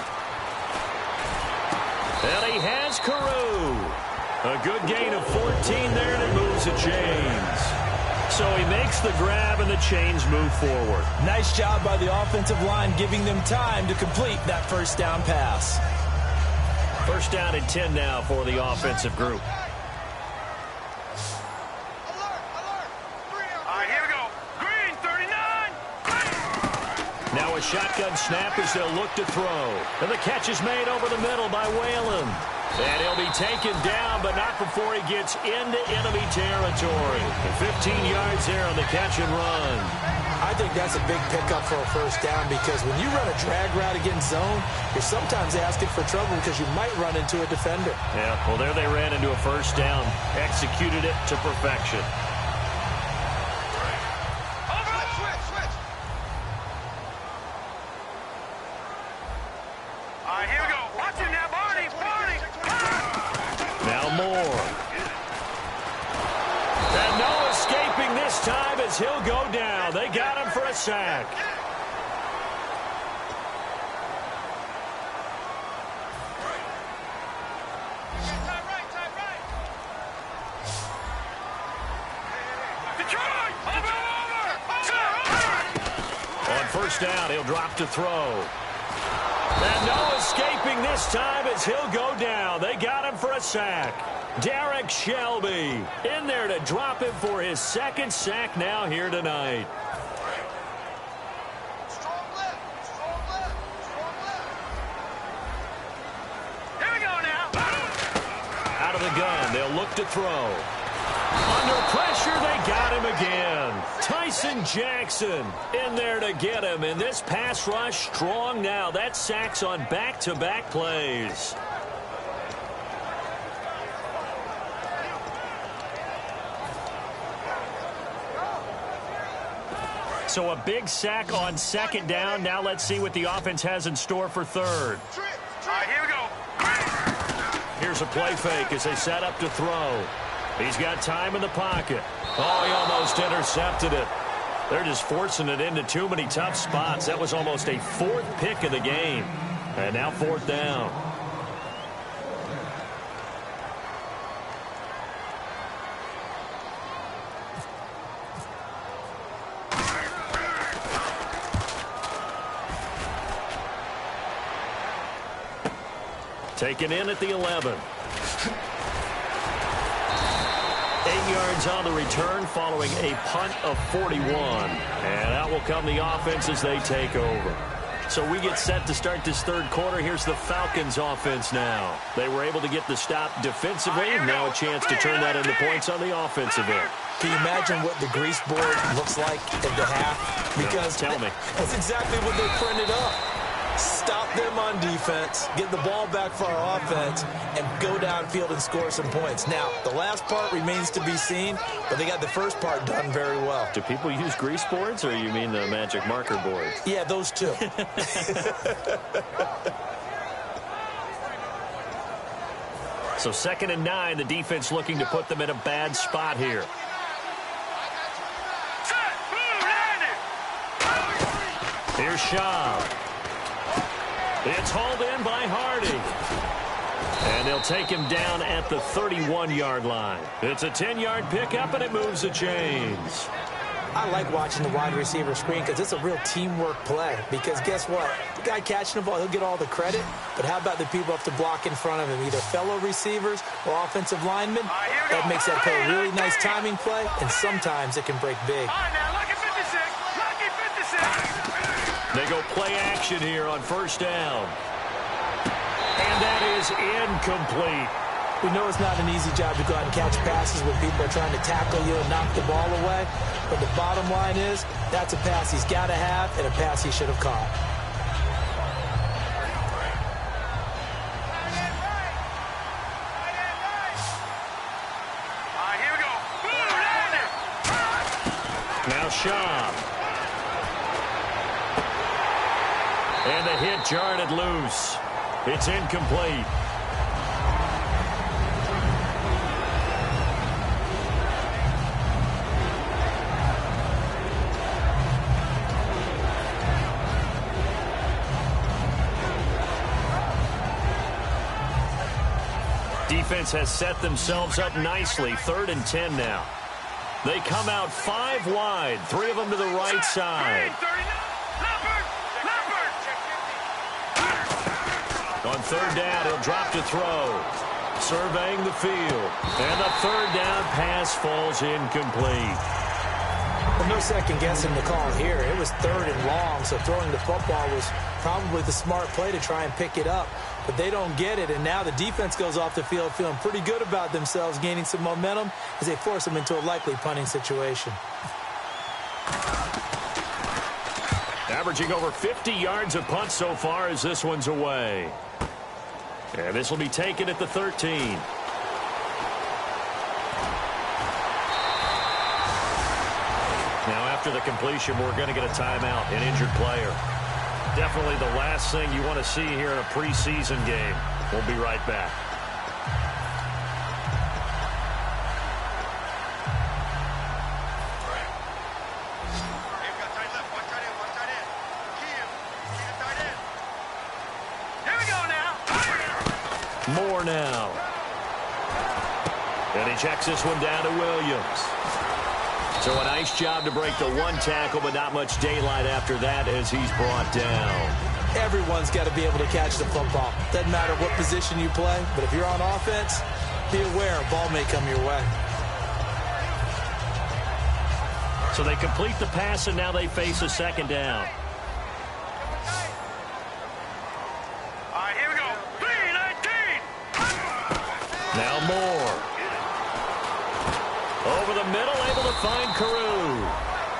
S2: And he has Carew. A good gain of 14 there, and it moves the chains. So he makes the grab, and the chains move forward.
S3: Nice job by the offensive line, giving them time to complete that first down pass.
S2: First down and 10 now for the offensive group. Now a shotgun snap as they'll look to throw. And the catch is made over the middle by Whalen. And he'll be taken down, but not before he gets into enemy territory. 15 yards there on the catch and run.
S3: I think that's a big pickup for a first down, because when you run a drag route against zone, you're sometimes asking for trouble because you might run into a defender.
S2: Yeah, well, there they ran into a first down. Executed it to perfection. as he'll go down. They got him for a sack. On first down, he'll drop to throw. And no escaping this time as he'll go down. They got him for a sack. Derek Shelby in there to drop him for his second sack now here tonight.
S4: Strong left. Here we go now.
S2: Out of the gun, they'll look to throw. Under pressure, they got him again. Tyson Jackson in there to get him. And this pass rush strong now. That sacks on back-to-back plays. So a big sack on second down. Now let's see what the offense has in store for third.
S4: All right, here we go.
S2: Here's a play fake as they set up to throw. He's got time in the pocket. Oh, he almost intercepted it. They're just forcing it into too many tough spots. That was almost a fourth pick of the game. And now fourth down. Taken in at the 11. 8 yards on the return following a punt of 41. And out will come the offense as they take over. So we get set to start this third quarter. Here's the Falcons offense now. They were able to get the stop defensively, and now a chance to turn that into points on the offensive end.
S3: Can you imagine what the grease board looks like at the half? Because
S2: tell me.
S3: That's exactly what they printed up. Stop them on defense, get the ball back for our offense, and go downfield and score some points. Now, the last part remains to be seen, but they got the first part done very well.
S2: Do people use grease boards, or you mean the magic marker boards?
S3: Yeah, those two.
S2: So 2nd and 9, the defense looking to put them in a bad spot here. Here's Shaw. It's hauled in by Hardy. And they'll take him down at the 31-yard line. It's a 10-yard pickup, and it moves the chains.
S3: I like watching the wide receiver screen because it's a real teamwork play. Because guess what? The guy catching the ball, he'll get all the credit. But how about the people have to block in front of him, either fellow receivers or offensive linemen? That makes that play a really nice timing play, and sometimes it can break big.
S4: All right, now, lucky 56. Lucky 56.
S2: They go play action here on first down. And that is incomplete.
S3: We know it's not an easy job to go out and catch passes when people are trying to tackle you and knock the ball away. But the bottom line is, that's a pass he's got to have and a pass he should have caught.
S4: All right, here we go.
S2: Now Shaw. And the hit jarred it loose. It's incomplete. Defense has set themselves up nicely. 3rd and 10 now. They come out 5 wide. 3 of them to the right side. On 3rd down, he'll drop to throw. Surveying the field. And the 3rd down pass falls incomplete.
S3: Well, no second guessing the call here. It was 3rd and long, so throwing the football was probably the smart play to try and pick it up. But they don't get it, and now the defense goes off the field feeling pretty good about themselves, gaining some momentum as they force them into a likely punting situation.
S2: Averaging over 50 yards a punt so far as this one's away. And this will be taken at the 13. Now after the completion, we're going to get a timeout, an injured player. Definitely the last thing you want to see here in a preseason game. We'll be right back. 4 now. And he checks this one down to Williams. So a nice job to break the one tackle, but not much daylight after that as he's brought down.
S3: Everyone's got to be able to catch the football. Doesn't matter what position you play, but if you're on offense, be aware a ball may come your way.
S2: So they complete the pass, and now they face a second down.
S4: All right, here we go. 3-19.
S2: Now Moore. Over the middle, able to find Carew.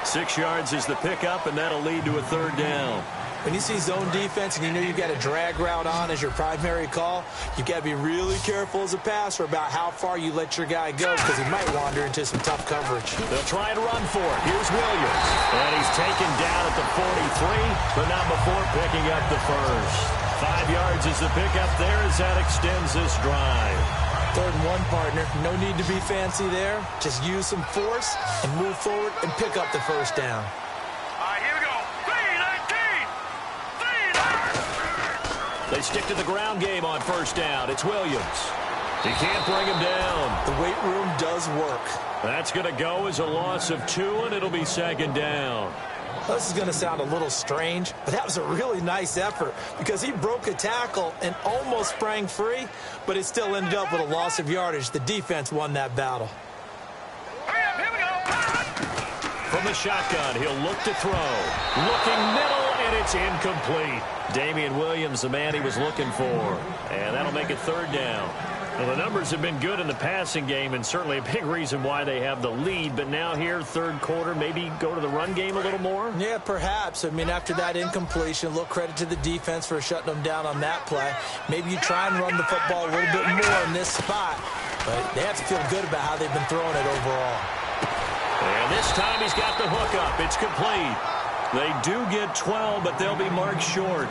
S2: 6 yards is the pickup, and that'll lead to a third down.
S3: When you see zone defense and you know you've got a drag route on as your primary call, you've got to be really careful as a passer about how far you let your guy go because he might wander into some tough coverage.
S2: They'll try and run for it. Here's Williams. And he's taken down at the 43, but not before picking up the first. 5 yards is the pickup there as that extends this drive.
S3: 3rd and 1, partner. No need to be fancy there. Just use some force and move forward and pick up the first down.
S4: All right, here we go. 3-19.
S2: They stick to the ground game on first down. It's Williams. He can't bring him down.
S3: The weight room does work.
S2: That's going to go as a loss of 2, and it'll be second down.
S3: This is going to sound a little strange, but that was a really nice effort because he broke a tackle and almost sprang free, but it still ended up with a loss of yardage. The defense won that battle.
S4: Here we go.
S2: From the shotgun, he'll look to throw. Looking middle, and it's incomplete. Damian Williams, the man he was looking for. And that'll make it third down. Well, the numbers have been good in the passing game, and certainly a big reason why they have the lead. But now here, third quarter, maybe go to the run game a little more?
S3: Yeah, perhaps. I mean, after that incompletion, a little credit to the defense for shutting them down on that play. Maybe you try and run the football a little bit more in this spot. But they have to feel good about how they've been throwing it overall.
S2: And this time he's got the hook up. It's complete. They do get 12, but they'll be marked short.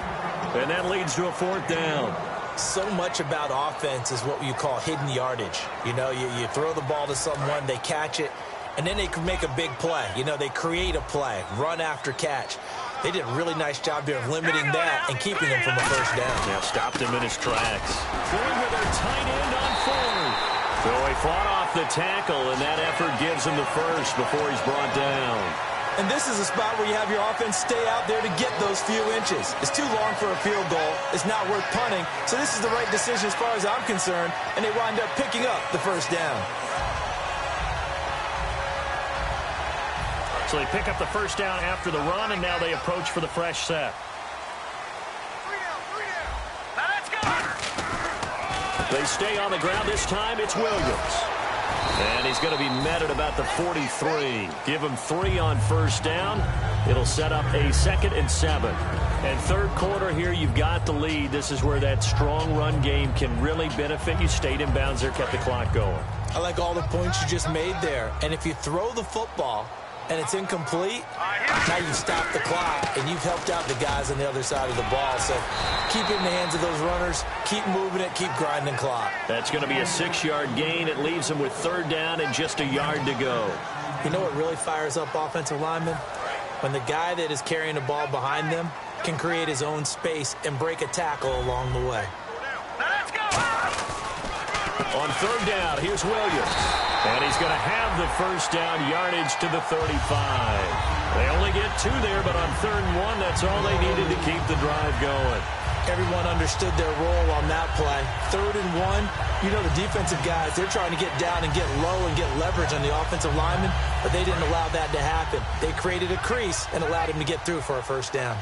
S2: And that leads to a fourth down.
S3: So much about offense is what you call hidden yardage. You know, you throw the ball to someone, they catch it, and then they can make a big play. You know, they create a play, run after catch. They did a really nice job there of limiting that and keeping him from a first down.
S2: Now stopped him in his tracks. Going with their tight end on 4. So he fought off the tackle, and that effort gives him the first before he's brought down.
S3: And this is a spot where you have your offense stay out there to get those few inches. It's too long for a field goal. It's not worth punting. So this is the right decision as far as I'm concerned. And they wind up picking up the first down.
S2: So they pick up the first down after the run, and now they approach for the fresh set.
S4: 3 down. Now let's go.
S2: They stay on the ground. This time it's Williams. And he's going to be met at about the 43. Give him 3 on first down. It'll set up a 2nd and 7. And third quarter here, you've got the lead. This is where that strong run game can really benefit you. Stayed in bounds there, kept the clock going.
S3: I like all the points you just made there. And if you throw the football and it's incomplete, now you've stopped the clock and you've helped out the guys on the other side of the ball. So keep it in the hands of those runners. Keep moving it. Keep grinding clock.
S2: That's going to be a 6-yard gain. It leaves them with third down and just a yard to go.
S3: You know what really fires up offensive linemen? When the guy that is carrying the ball behind them can create his own space and break a tackle along the way.
S4: Now let's go.
S2: On third down, here's Williams. And he's going to have the first down yardage to the 35. They only get 2 there, but on 3rd and 1, that's all they needed to keep the drive going.
S3: Everyone understood their role on that play. 3rd and 1, you know the defensive guys, they're trying to get down and get low and get leverage on the offensive lineman, but they didn't allow that to happen. They created a crease and allowed him to get through for a first down.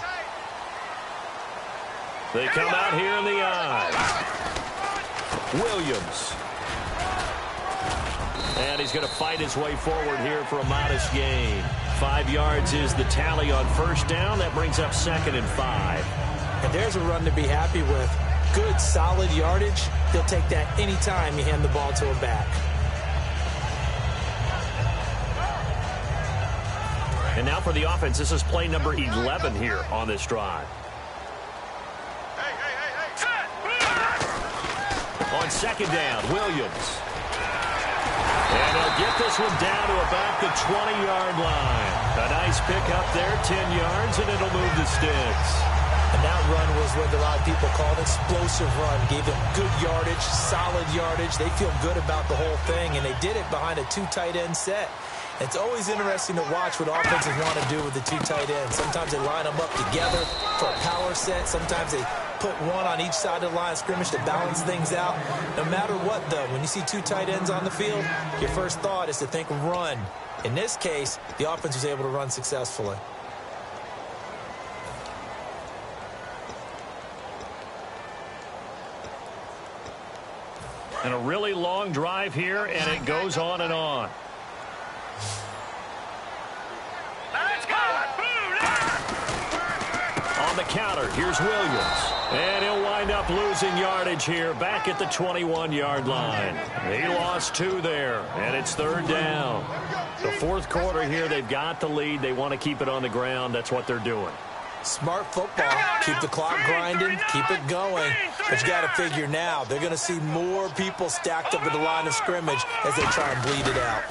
S2: They come out here in the eye. Williams. And he's going to fight his way forward here for a modest gain. 5 yards is the tally on first down. That brings up 2nd and 5.
S3: And there's a run to be happy with. Good, solid yardage. They'll take that anytime you hand the ball to a back.
S2: And now for the offense. This is play number 11 here on this drive. On second down, Williams. And they'll get this one down to about the 20-yard line. A nice pick up there, 10 yards, and it'll move the sticks.
S3: And that run was what a lot of people call an explosive run. Gave them good yardage, solid yardage. They feel good about the whole thing, and they did it behind a 2 tight end set. It's always interesting to watch what offenses want to do with the 2 tight ends. Sometimes they line them up together for a power set. Sometimes they put one on each side of the line of scrimmage to balance things out. No matter what, though, when you see 2 tight ends on the field, your first thought is to think run. In this case, the offense was able to run successfully.
S2: And a really long drive here, and it goes on and on. On the counter, here's Williams. And he'll wind up losing yardage here back at the 21-yard line. He lost 2 there, and it's 3rd down. The 4th quarter here, they've got the lead. They want to keep it on the ground. That's what they're doing.
S3: Smart football. Keep the clock grinding. Keep it going. But you got to figure now, they're going to see more people stacked up at the line of scrimmage as they try and bleed it out.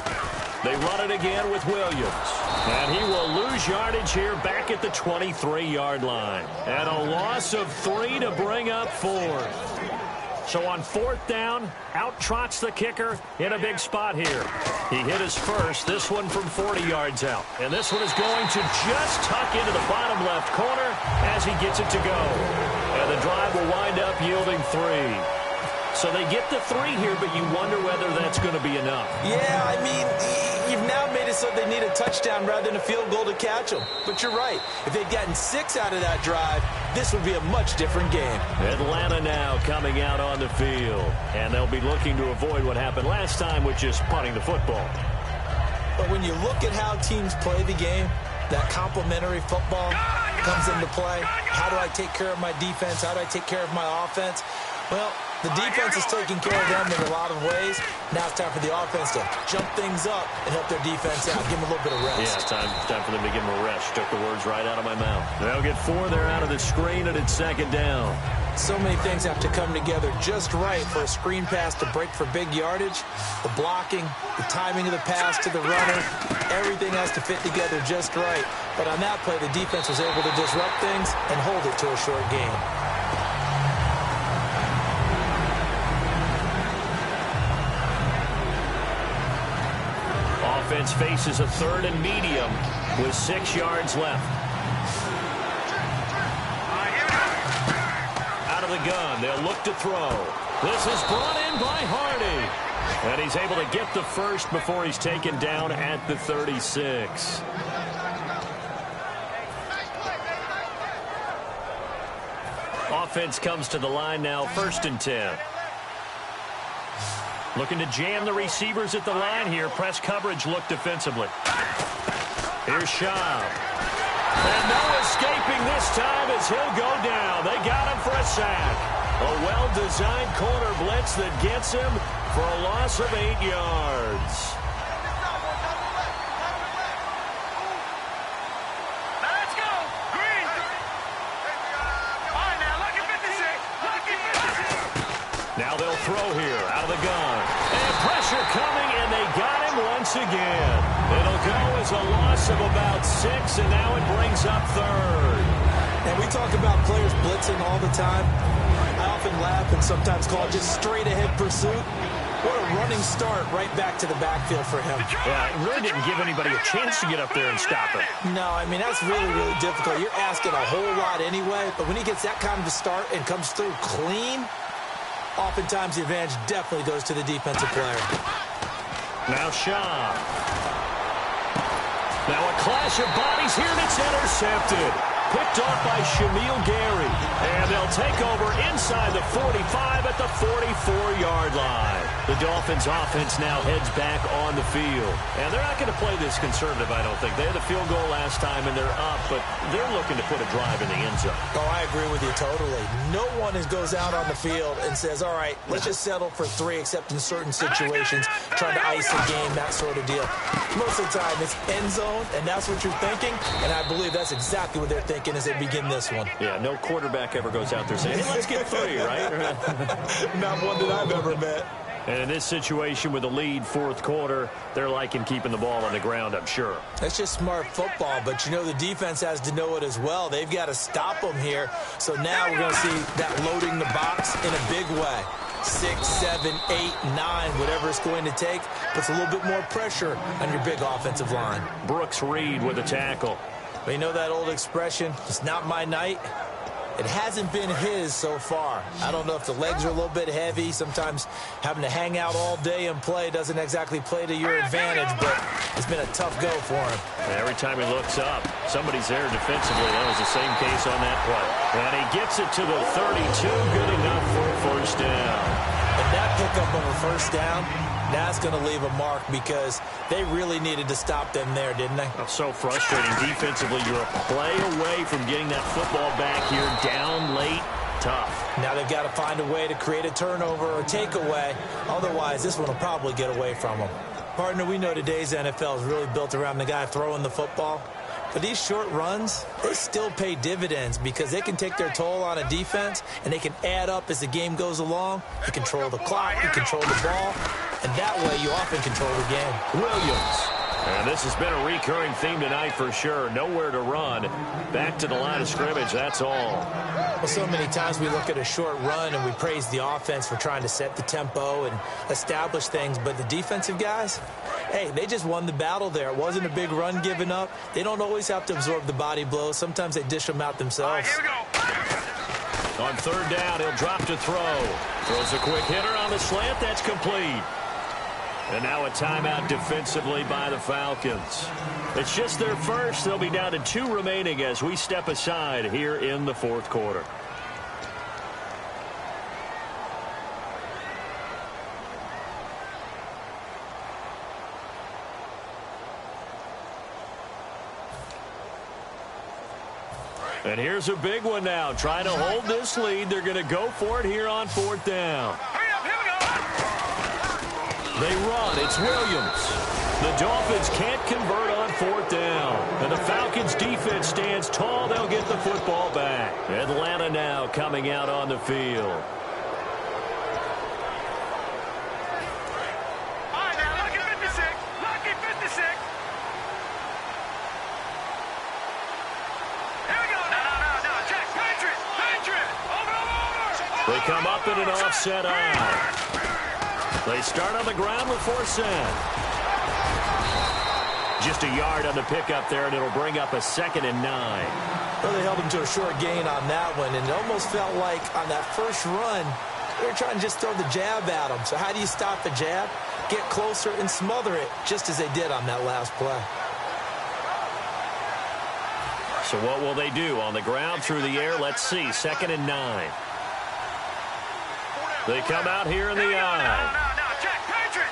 S2: They run it again with Williams. And he will lose yardage here back at the 23-yard line. And a loss of 3 to bring up 4th. So on 4th down, out trots the kicker in a big spot here. He hit his first, this one from 40 yards out. And this one is going to just tuck into the bottom left corner as he gets it to go. And the drive will wind up yielding 3. So they get the 3 here, but you wonder whether that's going to be enough.
S3: Yeah, I mean, you've now made it so they need a touchdown rather than a field goal to catch them. But you're right. If they'd gotten 6 out of that drive, this would be a much different game.
S2: Atlanta now coming out on the field. And they'll be looking to avoid what happened last time, which is punting the football.
S3: But when you look at how teams play the game, that complementary football comes into play. How do I take care of my defense? How do I take care of my offense? Well, the defense is taking care of them in a lot of ways. Now it's time for the offense to jump things up and help their defense out. Give them a little bit of rest.
S2: Yeah, time for them to give them a rest. Took the words right out of my mouth. They'll get 4 there out of the screen, and it's 2nd down.
S3: So many things have to come together just right for a screen pass to break for big yardage. The blocking, the timing of the pass to the runner, everything has to fit together just right. But on that play, the defense was able to disrupt things and hold it to a short gain.
S2: Offense faces a 3rd and medium with 6 yards left. Out of the gun, they'll look to throw. This is brought in by Hardy. And he's able to get the first before he's taken down at the 36. Offense comes to the line now, 1st and 10. Looking to jam the receivers at the line here. Press coverage look defensively. Here's Schaub. And no escaping this time as he'll go down. They got him for a sack. A well-designed corner blitz that gets him for a loss of 8 yards.
S4: Let's go! Green! All right, now, lucky 56! Lucky 56!
S2: Now they'll throw here out of the gun. And pressure coming, and they got him once again. It'll go as a loss of about 6, and now it brings up 3rd.
S3: And we talk about players blitzing all the time. I often laugh and sometimes call it just straight-ahead pursuit. What a running start right back to the backfield for him.
S2: Yeah, it really didn't give anybody a chance to get up there and stop him.
S3: No, I mean, that's really, really difficult. You're asking a whole lot anyway, but when he gets that kind of a start and comes through clean, oftentimes the advantage definitely goes to the defensive player.
S2: Now Schaub. Now a clash of bodies here, and it's intercepted. Picked off by Shamil Gary. And they'll take over inside the 45 at the 44-yard line. The Dolphins offense now heads back on the field. And they're not going to play this conservative, I don't think. They had the field goal last time, and they're up, but they're looking to put a drive in the end zone.
S3: Oh, I agree with you totally. No one goes out on the field and says, all right, let's just settle for 3, except in certain situations, trying to ice a game, that sort of deal. Most of the time, it's end zone, and that's what you're thinking, and I believe that's exactly what they're thinking as they begin this one.
S2: Yeah, no quarterback ever goes out there saying, hey, let's get 3, right?
S3: Not one that I've ever met.
S2: And in this situation with the lead, fourth quarter, they're liking keeping the ball on the ground, I'm sure.
S3: That's just smart football, but you know the defense has to know it as well. They've got to stop them here. So now we're going to see that loading the box in a big way. 6, 7, 8, 9, whatever it's going to take, puts a little bit more pressure on your big offensive line.
S2: Brooks Reed with a tackle.
S3: But you know that old expression, it's not my night? It hasn't been his so far. I don't know if the legs are a little bit heavy. Sometimes having to hang out all day and play doesn't exactly play to your advantage, but it's been a tough go for him.
S2: Every time he looks up, somebody's there defensively. That was the same case on that play. And he gets it to the 32, good enough for a first down.
S3: And that pickup of a first down, that's going to leave a mark because they really needed to stop them there, didn't they?
S2: That's so frustrating. Defensively, you're a play away from getting that football back here, down late, tough.
S3: Now they've got to find a way to create a turnover or takeaway. Otherwise, this one will probably get away from them. Partner, we know today's NFL is really built around the guy throwing the football. But these short runs, they still pay dividends because they can take their toll on a defense and they can add up as the game goes along. You control the clock, you control the ball, and that way you often control the game.
S2: Williams. And this has been a recurring theme tonight for sure. Nowhere to run. Back to the line of scrimmage, that's all.
S3: Well, so many times we look at a short run and we praise the offense for trying to set the tempo and establish things, but the defensive guys, hey, they just won the battle there. It wasn't a big run given up. They don't always have to absorb the body blows. Sometimes they dish them out themselves.
S4: Here we go.
S2: On third down, he'll drop to throw. Throws a quick hitter on the slant. That's complete. And now a timeout defensively by the Falcons. It's just their first. They'll be down to 2 remaining as we step aside here in the fourth quarter. And here's a big one now. Trying to hold this lead. They're going to go for it here on fourth down.
S4: Hurry up, here we go.
S2: They run. It's Williams. The Dolphins can't convert on fourth down. And the Falcons defense stands tall. They'll get the football back. Atlanta now coming out on the field.
S4: All right, now, lucky 56. Lucky 56. Here we go. No. Check. Patriot. Over.
S2: They come up in an offset eye. They start on the ground with Forsett. Just a yard on the pickup there, and it'll bring up a 2nd and 9.
S3: Well, they held him to a short gain on that one, and it almost felt like on that first run, they were trying to just throw the jab at him. So how do you stop the jab? Get closer and smother it, just as they did on that last play.
S2: So what will they do? On the ground, through the air, let's see. 2nd and 9. They come out here in the eye.
S4: No. Check. Patriot.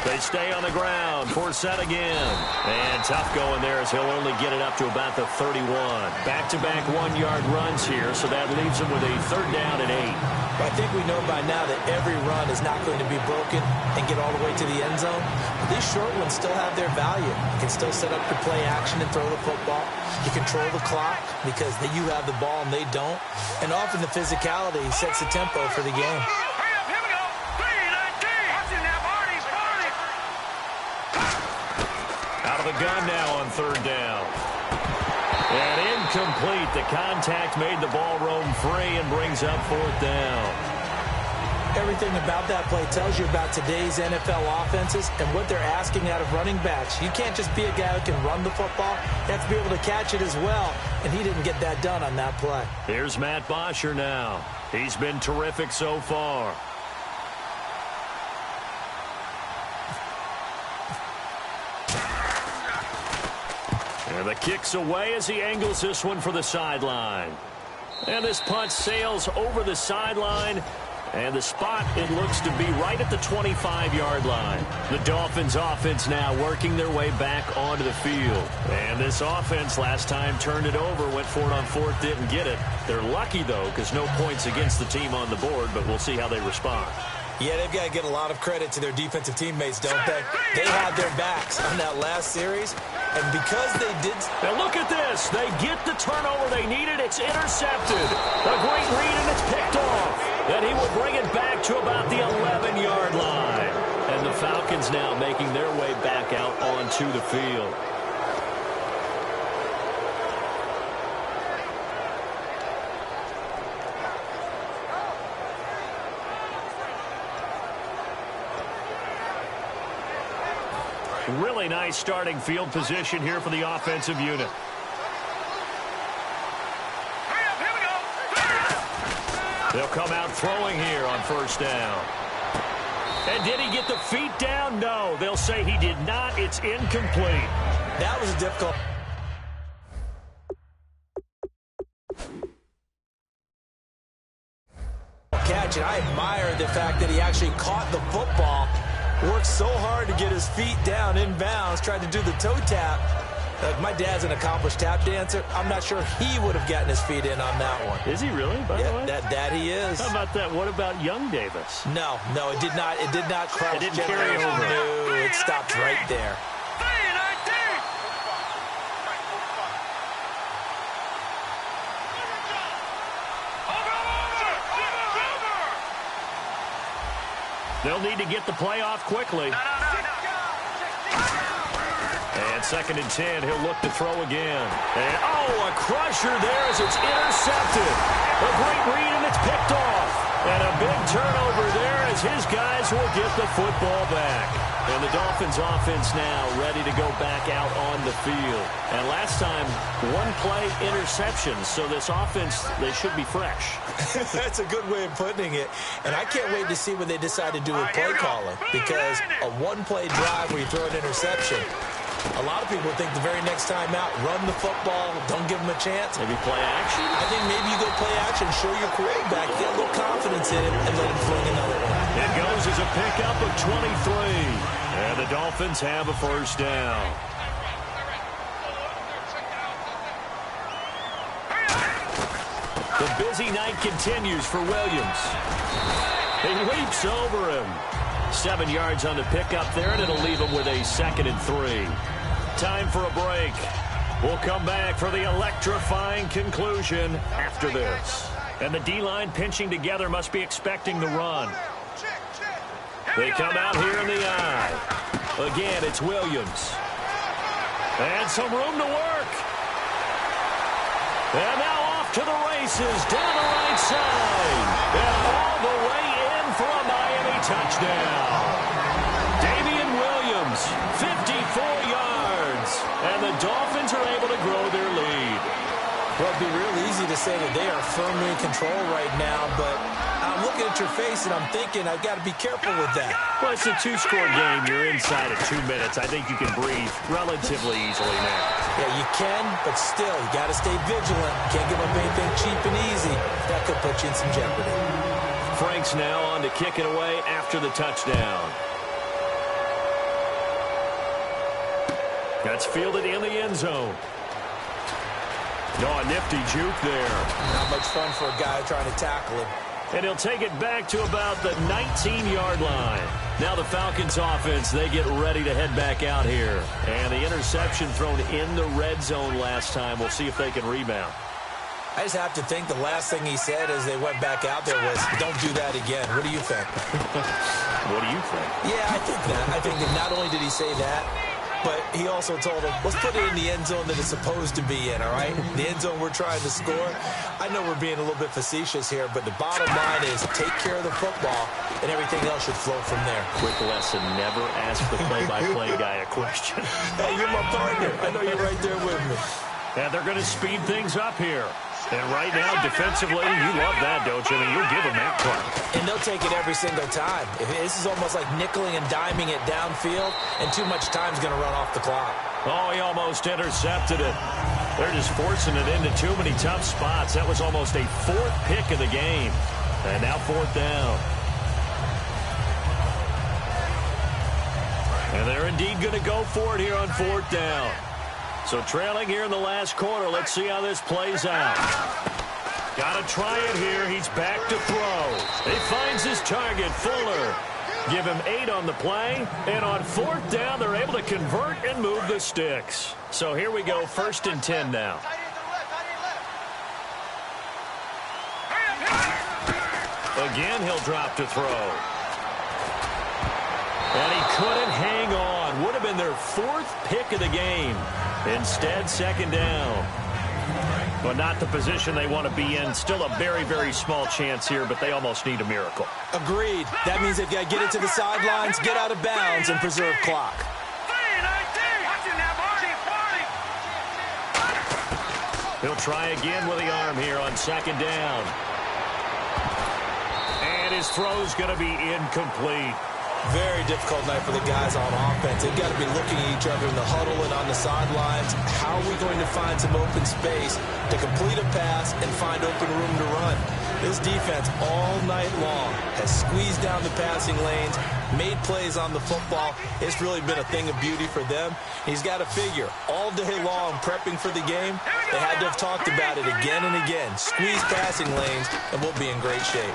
S2: They stay on the ground. Forsett again. And tough going there as he'll only get it up to about the 31. Back-to-back 1-yard runs here, so that leaves him with a 3rd down and 8.
S3: I think we know by now that every run is not going to be broken and get all the way to the end zone. But these short ones still have their value. You can still set up your play action and throw the football. You control the clock because you have the ball and they don't. And often the physicality sets the tempo for the game.
S4: Hurry up, here we go. 3-19. Watch it now, Barney.
S2: Out of the gun now on 3rd down. And incomplete. The contact made the ball roam free and brings up 4th down.
S3: Everything about that play tells you about today's NFL offenses and what they're asking out of running backs. You can't just be a guy who can run the football. You have to be able to catch it as well, and he didn't get that done on that play.
S2: Here's Matt Bosher now. He's been terrific so far. And the kick's away as he angles this one for the sideline. And this punt sails over the sideline. And the spot, it looks to be right at the 25-yard line. The Dolphins offense now working their way back onto the field. And this offense last time turned it over, went for it on 4th, didn't get it. They're lucky, though, because no points against the team on the board, but we'll see how they respond.
S3: Yeah, they've got to get a lot of credit to their defensive teammates, don't they? They had their backs on that last series, and because they did...
S2: Now look at this. They get the turnover they needed. It's intercepted. A great read, and it's picked off. Then he will bring it back to about the 11-yard line. And the Falcons now making their way back out onto the field. Really nice starting field position here for the offensive unit. They'll come out throwing here on first down. And did he get the feet down? No. They'll say he did not. It's incomplete.
S3: That was difficult. Catch, and I admire the fact that he actually caught the football. Worked so hard to get his feet down inbounds, tried to do the toe tap. My dad's an accomplished tap dancer. I'm not sure he would have gotten his feet in on that one.
S2: Is he really, by the way?
S3: That he is.
S2: How about that? What about young Davis?
S3: No, it did not. It did not cross.
S2: It didn't carry over.
S3: No, it stopped right there.
S2: They'll need to get the play off quickly. And 2nd and 10, he'll look to throw again. And, a crusher there as it's intercepted. A great read, and it's picked off. And a big turnover there as his guys will get the football back. And the Dolphins offense now ready to go back out on the field. And last time, one play interception. So this offense, they should be fresh.
S3: That's a good way of putting it. And I can't wait to see what they decide to do with play calling. Because a one-play drive where you throw an interception, a lot of people think the very next time out, run the football, don't give them a chance.
S2: Maybe play action?
S3: I think maybe you go play action, show your quarterback, get a little confidence in him, and let him fling another one.
S2: It goes as a pickup of 23. And the Dolphins have a first down. The busy night continues for Williams. He leaps over him. 7 yards on the pickup there, and it'll leave him with a 2nd and 3. Time for a break. We'll come back for the electrifying conclusion after this. And the D-line pinching together must be expecting the run. They come out here in the eye. Again, it's Williams. And some room to work. And now off to the races, down the right side. And all the way in for a Miami touchdown. Damian Williams, 54 yards. And the Dolphins are able to grow their lead.
S3: Well, it'd be real easy to say that they are firmly in control right now, but I'm looking at your face and I'm thinking I've got to be careful with that.
S2: Well, it's a 2-score game. You're inside of 2 minutes. I think you can breathe relatively easily now.
S3: Yeah, you can, but still, you got to stay vigilant. Can't give up anything cheap and easy. That could put you in some jeopardy.
S2: Frank's now on to kick it away after the touchdown. That's fielded in the end zone. No, a nifty juke there.
S3: Not much fun for a guy trying to tackle him.
S2: And he'll take it back to about the 19-yard line. Now the Falcons offense, they get ready to head back out here. And the interception thrown in the red zone last time. We'll see if they can rebound.
S3: I just have to think the last thing he said as they went back out there was, don't do that again. What do you think?
S2: What do you think?
S3: Yeah, I think that. I think that not only did he say that, but he also told him, let's put it in the end zone that it's supposed to be in, all right? The end zone we're trying to score. I know we're being a little bit facetious here, but the bottom line is take care of the football, and everything else should flow from there.
S2: Quick lesson, never ask the play-by-play guy a question.
S3: Hey, you're my partner. I know you're right there with me.
S2: And they're going to speed things up here. And right now, defensively, you love that, don't you? I mean, you'll give them that clock.
S3: And they'll take it every single time. This is almost like nickeling and diming it downfield, and too much time's going to run off the clock.
S2: Oh, he almost intercepted it. They're just forcing it into too many tough spots. That was almost a 4th pick of the game. And now 4th down. And they're indeed going to go for it here on 4th down. So trailing here in the last quarter. Let's see how this plays out. Got to try it here. He's back to throw. He finds his target, Fuller. Give him 8 on the play. And on 4th down, they're able to convert and move the sticks. So here we go, 1st and 10 now. Again, he'll drop to throw. And he couldn't hang on. Would have been their 4th pick of the game. Instead, 2nd down. But not the position they want to be in. Still a very, very small chance here, but they almost need a miracle.
S3: Agreed. That means they've got to get it to the sidelines, get out of bounds, and preserve clock.
S2: He'll try again with the arm here on 2nd down. And his throw's going to be incomplete.
S3: Very difficult night for the guys on offense. They've got to be looking at each other in the huddle and on the sidelines. How are we going to find some open space to complete a pass and find open room to run? This defense all night long has squeezed down the passing lanes, made plays on the football. It's really been a thing of beauty for them. He's got to figure all day long prepping for the game. They had to have talked about it again and again. Squeeze passing lanes and we'll be in great shape.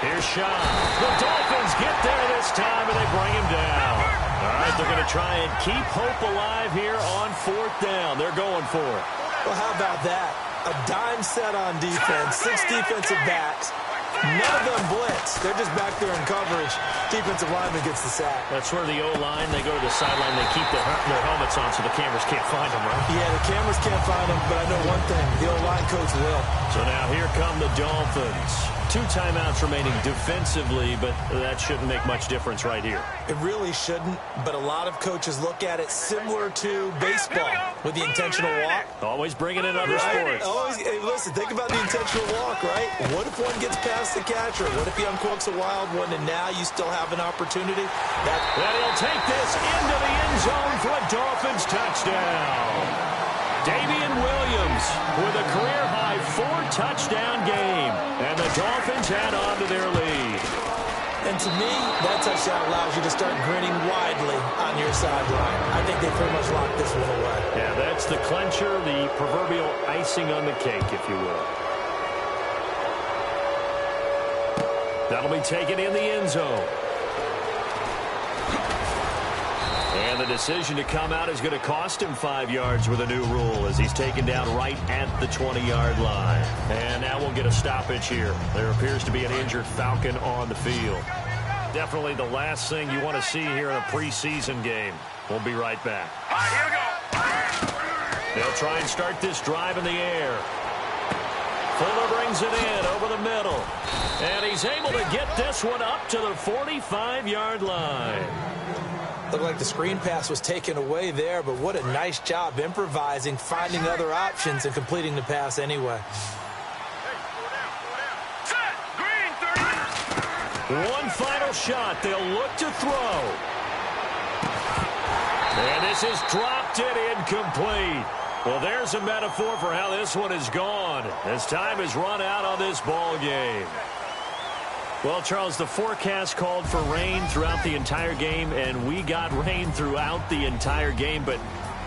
S2: Here's Shaw. The Dolphins get there this time, and they bring him down. All right, they're going to try and keep hope alive here on 4th down. They're going for it.
S3: Well, how about that? A dime set on defense, 6 defensive backs. None of them blitz. They're just back there in coverage. Defensive lineman gets the sack.
S2: That's where the O-line, they go to the sideline, they keep their helmets on so the cameras can't find them, right?
S3: Yeah, the cameras can't find them, but I know one thing. The O-line coach will.
S2: So now here come the Dolphins. 2 timeouts remaining defensively, but that shouldn't make much difference right here.
S3: It really shouldn't, but a lot of coaches look at it similar to baseball with the intentional walk.
S2: Always bringing in other sports.
S3: Always, hey, listen, think about the intentional walk, right? What if one gets past the catcher? What if he uncorks a wild one and now you still have an opportunity?
S2: That he'll take this into the end zone for a Dolphins touchdown. Damian Williams with a career-high 4-touchdown game. And the Dolphins add on to their lead.
S3: And to me, that touchdown allows you to start grinning widely on your sideline. I think they pretty much locked this one away.
S2: Yeah, that's the clincher, the proverbial icing on the cake, if you will. That'll be taken in the end zone. And the decision to come out is going to cost him 5 yards with a new rule as he's taken down right at the 20-yard line. And now we'll get a stoppage here. There appears to be an injured Falcon on the field. Definitely the last thing you want to see here in a preseason game. We'll be right back.
S4: All right, here we go.
S2: They'll try and start this drive in the air. Fuller brings it in over the middle. And he's able to get this one up to the 45-yard line.
S3: Looked like the screen pass was taken away there, but what a nice job improvising, finding other options, and completing the pass anyway.
S2: One final shot. They'll look to throw. And this is dropped it incomplete. Well, there's a metaphor for how this one is gone as time has run out on this ball game. Well, Charles, the forecast called for rain throughout the entire game, and we got rain throughout the entire game. But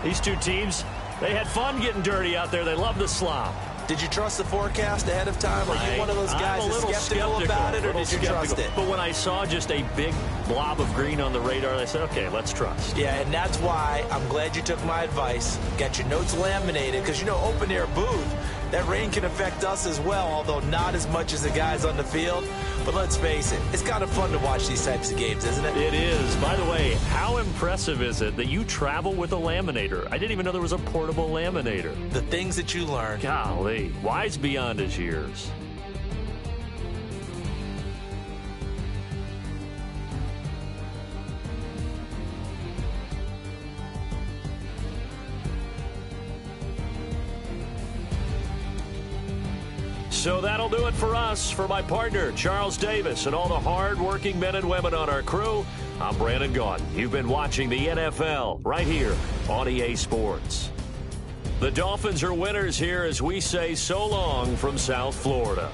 S2: these two teams, they had fun getting dirty out there. They love the slop.
S3: Did you trust the forecast ahead of time? Are you one of those guys that's skeptical about it, or did you trust it?
S2: But when I saw just a big blob of green on the radar, I said, okay, let's trust.
S3: Yeah, and that's why I'm glad you took my advice. Got your notes laminated, because, you know, open-air booth, that rain can affect us as well, although not as much as the guys on the field. But let's face it, it's kind of fun to watch these types of games, isn't it?
S2: It is. By the way, how impressive is it that you travel with a laminator? I didn't even know there was a portable laminator.
S3: The things that you learn.
S2: Golly, wise beyond his years. So that'll do it for us. For my partner, Charles Davis, and all the hard-working men and women on our crew, I'm Brandon Gaudin. You've been watching the NFL right here on EA Sports. The Dolphins are winners here as we say so long from South Florida.